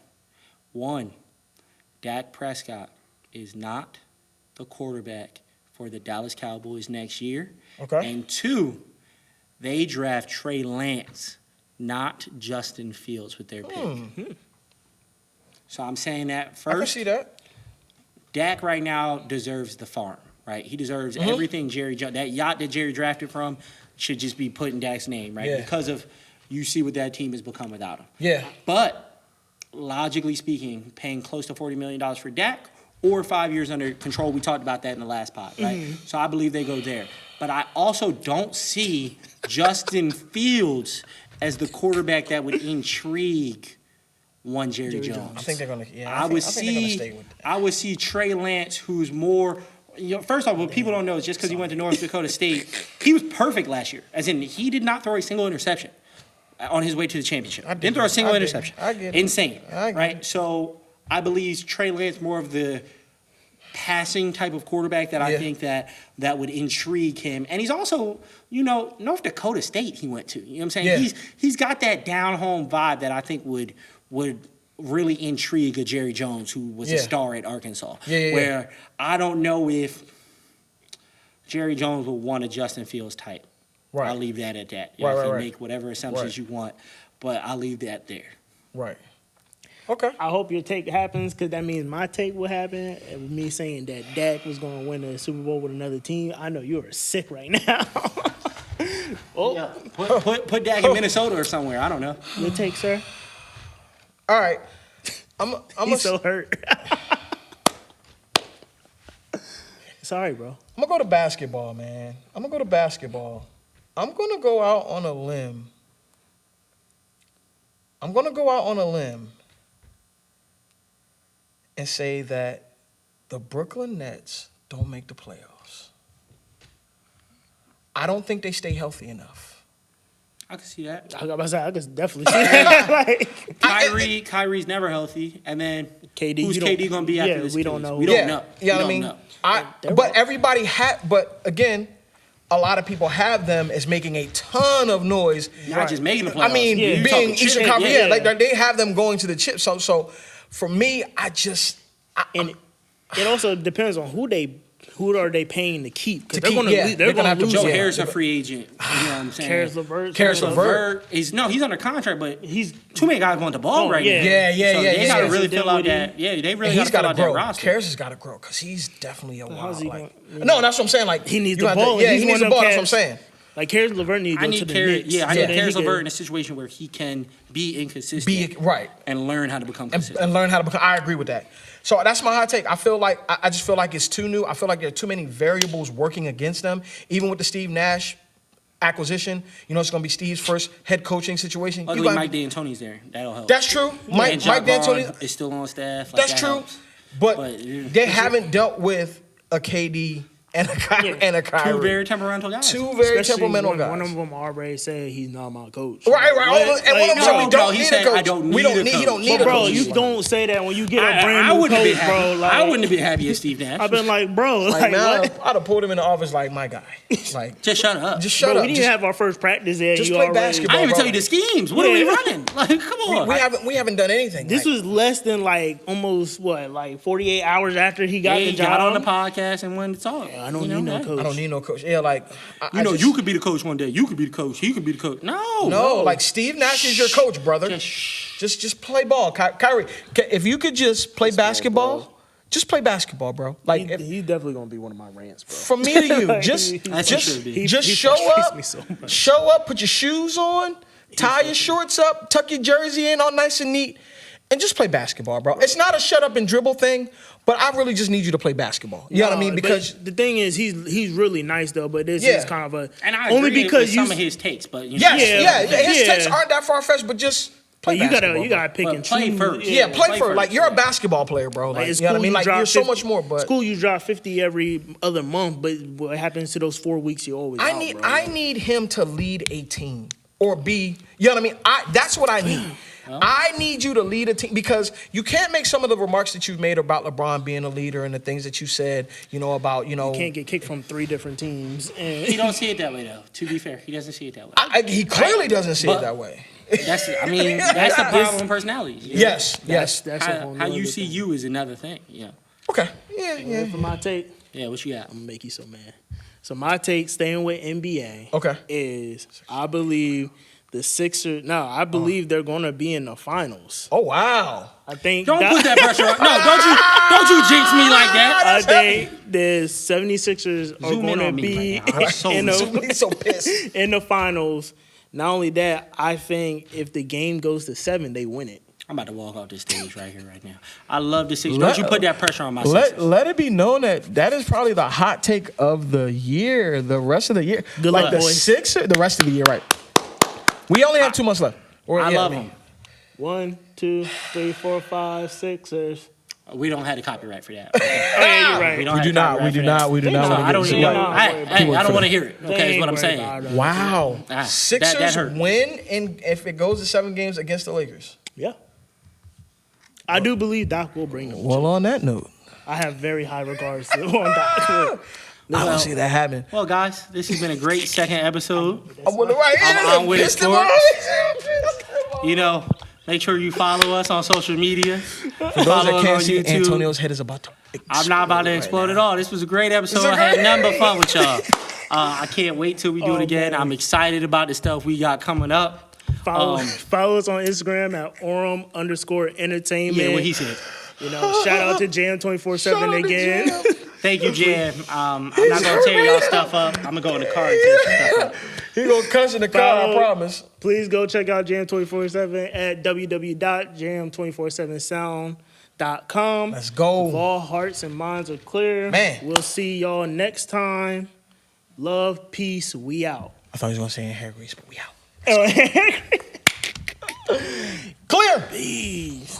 Speaker 3: one, Dak Prescott is not the quarterback for the Dallas Cowboys next year.
Speaker 2: Okay.
Speaker 3: And two, they draft Trey Lance, not Justin Fields with their pick. So I'm saying that
Speaker 2: I can
Speaker 3: first.
Speaker 2: see that.
Speaker 3: Dak right now deserves the farm, right? He deserves everything that yacht that Jerry drafted from should just be put in Dak's name, right?
Speaker 2: Yeah.
Speaker 3: Because of you see what that team has become without him.
Speaker 2: Yeah.
Speaker 3: But logically speaking, paying close to $40 million for Dak or 5 years under control, we talked about that in the last pod, right? So I believe they go there. But I also don't see Justin Fields as the quarterback that would intrigue one Jerry Jones.
Speaker 2: I think they're gonna. Yeah.
Speaker 3: I would
Speaker 2: think they're gonna stay
Speaker 3: see.
Speaker 2: with that.
Speaker 3: I would see Trey Lance, who's more. First off, what people don't know is just because he went to North Dakota State, he was perfect last year. As in, he did not throw a single interception on his way to the championship. Didn't throw a single interception.
Speaker 2: I get it.
Speaker 3: Insane,
Speaker 2: I get
Speaker 3: right?
Speaker 2: it.
Speaker 3: So I believe Trey Lance more of the passing type of quarterback that I think that would intrigue him. And he's also, North Dakota State he went to. You know what I'm saying?
Speaker 2: Yeah.
Speaker 3: He's got that down home vibe that I think would really intrigue a Jerry Jones who was a star at Arkansas. Where I don't know if Jerry Jones will want a Justin Fields type.
Speaker 2: Right.
Speaker 3: I'll leave that at that.
Speaker 2: Right,
Speaker 3: You can
Speaker 2: right.
Speaker 3: make whatever assumptions you want, but I'll leave that there.
Speaker 2: Right. Okay.
Speaker 1: I hope your take happens because that means my take will happen. And with me saying that Dak was going to win the Super Bowl with another team, I know you are sick right now.
Speaker 3: Yeah. Put Dak in Minnesota or somewhere. I don't know.
Speaker 1: Your take, sir?
Speaker 2: All right. I'm
Speaker 1: He's so hurt. Sorry, bro.
Speaker 2: gonna go to basketball, man. I'm gonna go out on a limb. And say that the Brooklyn Nets don't make the playoffs. I don't think they stay healthy enough.
Speaker 3: I can see that.
Speaker 1: I could definitely see that. Like,
Speaker 3: Kyrie's never healthy, and then
Speaker 1: KD,
Speaker 3: who's
Speaker 1: you don't-
Speaker 3: KD gonna be after this?
Speaker 1: we don't
Speaker 3: Achilles?
Speaker 1: know.
Speaker 3: We don't know.
Speaker 2: Yeah,
Speaker 3: We
Speaker 2: I mean,
Speaker 3: don't know.
Speaker 2: but everybody but again, a lot of people have them as making a ton of noise.
Speaker 3: Not just making the playoffs.
Speaker 2: I mean,
Speaker 1: Yeah.
Speaker 2: being
Speaker 3: Talking
Speaker 2: Eastern
Speaker 3: chip.
Speaker 2: Conference,
Speaker 1: Yeah.
Speaker 2: like they have them going to the chip. So for me,
Speaker 1: and it also depends on who are they paying to keep because
Speaker 2: To
Speaker 1: they're
Speaker 2: keep,
Speaker 1: going to
Speaker 2: yeah.
Speaker 1: they're
Speaker 2: They're
Speaker 1: going
Speaker 2: gonna
Speaker 1: to
Speaker 2: have to
Speaker 1: lose.
Speaker 2: Joe
Speaker 3: Joe
Speaker 2: Yeah.
Speaker 3: Harris a free agent. You know what I'm saying?
Speaker 1: Karis LeVert.
Speaker 2: Karis LeVert.
Speaker 3: He's under contract, but
Speaker 1: He's
Speaker 3: too many guys want the ball
Speaker 1: Oh,
Speaker 3: right
Speaker 1: yeah.
Speaker 3: now.
Speaker 2: Yeah,
Speaker 3: So they gotta
Speaker 2: yeah.
Speaker 3: really
Speaker 1: So
Speaker 3: fill out
Speaker 1: Dinwiddie.
Speaker 3: that. Yeah, they really
Speaker 2: and he's
Speaker 3: got to
Speaker 2: got
Speaker 3: fill
Speaker 2: to
Speaker 3: out
Speaker 2: grow.
Speaker 3: that roster.
Speaker 2: Karis has got to grow because he's definitely a wild.
Speaker 1: how's he
Speaker 2: Like,
Speaker 1: gonna-
Speaker 2: no, that's what I'm saying. Like
Speaker 1: he needs
Speaker 2: you
Speaker 1: the
Speaker 2: have to-
Speaker 1: ball.
Speaker 2: Yeah,
Speaker 1: He's
Speaker 2: he
Speaker 1: one
Speaker 2: needs the
Speaker 1: of them
Speaker 2: ball. That's what I'm
Speaker 1: cats-
Speaker 2: saying.
Speaker 1: Like Karis LeVert needs to
Speaker 3: I
Speaker 1: go
Speaker 3: need
Speaker 1: to the
Speaker 3: Karis.
Speaker 1: Knicks.
Speaker 3: Yeah, I
Speaker 1: so
Speaker 3: need
Speaker 1: that he
Speaker 3: Karis
Speaker 1: can-
Speaker 3: LeVert in a situation where he can be inconsistent,
Speaker 2: Be right.
Speaker 3: and learn how to become consistent.
Speaker 2: And learn how to become. I agree with that. So that's my hot take. I just feel like it's too new. I feel like there are too many variables working against them. Even with the Steve Nash acquisition, it's going to be Steve's first head coaching situation.
Speaker 3: Luckily, Mike D'Antoni's there. That'll help.
Speaker 2: That's true. Mike
Speaker 3: And Jacques
Speaker 2: D'Antoni.
Speaker 3: Vaughn is still on staff. Like,
Speaker 2: That's
Speaker 3: that
Speaker 2: true.
Speaker 3: helps.
Speaker 2: But
Speaker 3: But, yeah.
Speaker 2: they haven't dealt with a KD and a Kyrie.
Speaker 3: Two very temperamental guys.
Speaker 2: Two very
Speaker 1: Especially
Speaker 2: temperamental
Speaker 1: when
Speaker 2: guys.
Speaker 1: one of them already said he's not my coach.
Speaker 2: Right.
Speaker 1: What?
Speaker 2: And one of them said we
Speaker 3: no,
Speaker 2: don't
Speaker 3: he
Speaker 2: need
Speaker 3: said,
Speaker 2: a coach.
Speaker 3: I don't
Speaker 2: We
Speaker 3: need
Speaker 2: don't
Speaker 3: a
Speaker 2: need. He
Speaker 3: coach.
Speaker 2: don't need
Speaker 1: But
Speaker 2: a
Speaker 1: bro,
Speaker 2: coach.
Speaker 1: you don't say that when you get a brand
Speaker 3: I
Speaker 1: new
Speaker 3: wouldn't have been
Speaker 1: coach,
Speaker 3: happy.
Speaker 1: bro. Like,
Speaker 3: I wouldn't have been happy as Steve Nash.
Speaker 1: I've been like, bro,
Speaker 2: Like,
Speaker 1: like
Speaker 2: man,
Speaker 1: what?
Speaker 2: I'd have pulled him in the office like, my guy. Like,
Speaker 3: Just shut up.
Speaker 2: just shut
Speaker 1: Bro,
Speaker 2: up.
Speaker 1: we didn't
Speaker 2: Just-
Speaker 1: have our first practice there.
Speaker 2: just
Speaker 1: you
Speaker 2: play
Speaker 1: already-
Speaker 2: basketball.
Speaker 3: I didn't even
Speaker 2: bro.
Speaker 3: tell you the schemes. What are we
Speaker 1: Yeah.
Speaker 3: running? Like, come on.
Speaker 2: we haven't done anything.
Speaker 1: This
Speaker 2: like,
Speaker 1: was less than like almost like 48 hours after he got the
Speaker 3: He
Speaker 1: job.
Speaker 3: got on the podcast and went to talk.
Speaker 1: I don't need no
Speaker 3: hey.
Speaker 1: coach.
Speaker 2: I don't need no coach. Yeah, like
Speaker 3: You know, you could be the coach one day. You could be the coach. He could be the coach.
Speaker 2: No, like Steve Nash is your coach, brother. Just play ball, Kyrie. If you could just play basketball, just play basketball, bro. Like
Speaker 1: He's definitely gonna be one of my rants, bro.
Speaker 2: from me to you,
Speaker 1: Like,
Speaker 2: just
Speaker 3: That's what should be.
Speaker 2: just
Speaker 1: he
Speaker 2: show
Speaker 1: frustrates
Speaker 2: up,
Speaker 1: me so much.
Speaker 2: show up, put your shoes on, tie your shorts up, tuck your jersey in all nice and neat, and just play basketball, bro. It's not a shut up and dribble thing, but I really just need you to play basketball. You know what I mean?
Speaker 1: But
Speaker 2: Because
Speaker 1: the thing is, he's really nice though. But this
Speaker 2: Yeah.
Speaker 1: is kind of a
Speaker 3: And I
Speaker 1: only
Speaker 3: agree
Speaker 1: because
Speaker 3: with
Speaker 1: you
Speaker 3: some of his takes, but you know,
Speaker 2: yes, his
Speaker 1: Yeah.
Speaker 2: takes aren't that far fetched, but just play
Speaker 1: you
Speaker 2: basketball.
Speaker 1: gotta pick
Speaker 3: But
Speaker 1: and
Speaker 3: play
Speaker 1: choose.
Speaker 3: first.
Speaker 2: Yeah, play
Speaker 3: play
Speaker 2: for
Speaker 3: first,
Speaker 2: like you're a
Speaker 3: yeah.
Speaker 2: basketball player, bro. Like,
Speaker 1: It's
Speaker 2: you know what I
Speaker 1: cool
Speaker 2: mean?
Speaker 1: you
Speaker 2: Like
Speaker 1: drop
Speaker 2: you're so
Speaker 1: 50
Speaker 2: much more. But
Speaker 1: school, you drop 50 every other month. But what happens to those 4 weeks you always?
Speaker 2: I
Speaker 1: out,
Speaker 2: need
Speaker 1: bro?
Speaker 2: I need him to lead a team or be, you know what I mean? That's what I need. I need you to lead a team because you can't make some of the remarks that you've made about LeBron being a leader and the things that you said, about,
Speaker 1: Can't get kicked from 3 different teams. And
Speaker 3: He don't see it that way, though. To be fair, he doesn't see it that way.
Speaker 2: he clearly doesn't see it
Speaker 3: But-
Speaker 2: that way.
Speaker 3: That's the problem with personalities. you know?
Speaker 2: Yes.
Speaker 1: that's a whole
Speaker 3: How
Speaker 1: nother
Speaker 3: you see
Speaker 1: thing.
Speaker 3: you is another thing. Yeah.
Speaker 2: Okay. Yeah.
Speaker 1: For my take,
Speaker 3: Yeah. What you got?
Speaker 1: I'm gonna make you so mad. So my take, staying with NBA,
Speaker 2: Okay.
Speaker 1: is I believe the Sixers. No, I believe they're gonna be in the finals.
Speaker 2: Oh wow.
Speaker 1: I think.
Speaker 3: Don't put that pressure on. No, don't you jinx me like that.
Speaker 1: I think the 76ers are
Speaker 3: Zoom in
Speaker 1: going to
Speaker 3: on me
Speaker 1: be
Speaker 3: right now. I'm so
Speaker 2: He's so pissed.
Speaker 1: in the finals. Not only that, I think if the game goes to 7, they win it.
Speaker 3: I'm about to walk off this stage right here, right now. I love the Sixers. Don't you put that pressure on my
Speaker 2: Let
Speaker 3: Sixers.
Speaker 2: let it be known that is probably the hot take of the year, the rest of the year.
Speaker 1: Good
Speaker 2: like
Speaker 1: luck,
Speaker 2: the
Speaker 1: boys.
Speaker 2: Sixers, the rest of the year, right? We only have 2 months left.
Speaker 3: I love them.
Speaker 1: 1, 2, 3, 4, 5, Sixers.
Speaker 3: We don't have the copyright for that.
Speaker 1: Oh, yeah, you're right.
Speaker 3: We don't
Speaker 2: We
Speaker 3: have
Speaker 2: do
Speaker 3: the
Speaker 2: not.
Speaker 3: copyright
Speaker 2: We do
Speaker 3: for that.
Speaker 2: not. We do
Speaker 1: They
Speaker 2: not.
Speaker 1: know.
Speaker 2: want to
Speaker 3: I don't
Speaker 2: get
Speaker 3: even.
Speaker 1: Yeah.
Speaker 3: I don't want to hear it. Okay,
Speaker 1: They
Speaker 3: is what I'm
Speaker 1: ain't
Speaker 3: saying.
Speaker 1: worried about it.
Speaker 2: Wow.
Speaker 3: that
Speaker 2: Sixers
Speaker 3: hurt.
Speaker 2: win if it goes to 7 games against the Lakers.
Speaker 1: Yeah. I do believe Doc will bring them.
Speaker 2: Well, on that note,
Speaker 1: I have very high regards to on Doc.
Speaker 2: I don't see that happen.
Speaker 3: Well, guys, this has been a great second episode.
Speaker 2: I'm with the right hand.
Speaker 3: I'm with it,
Speaker 2: Pissed him
Speaker 3: Sports.
Speaker 2: off.
Speaker 3: You know, make sure you follow us on social media.
Speaker 2: For those
Speaker 3: Follow
Speaker 2: that
Speaker 3: us
Speaker 2: can't
Speaker 3: on
Speaker 2: see,
Speaker 3: YouTube.
Speaker 2: Antonio's head is about to
Speaker 3: I'm not about to explode at all. This was a great episode. I had nothing but fun with y'all. I can't wait till we do it again.
Speaker 1: man.
Speaker 3: I'm excited about the stuff we got coming up.
Speaker 1: Follow us on Instagram at Orem_entertainment.
Speaker 3: Yeah, what he said.
Speaker 1: Shout out to Jam247 again.
Speaker 3: Thank you, Jam. I'm not gonna tear y'all stuff up. I'm gonna go in the car and tear some stuff up.
Speaker 2: He gonna cuss in the car, I
Speaker 1: Follow-
Speaker 2: promise.
Speaker 1: Please go check out Jam247 at www.jam247sound.com.
Speaker 2: Let's go.
Speaker 1: If all hearts and minds are clear,
Speaker 2: Man.
Speaker 1: we'll see y'all next time. Love, peace, we out.
Speaker 2: I thought he was gonna say in hair grease, but we out.
Speaker 1: Peace.
Speaker 2: Clear.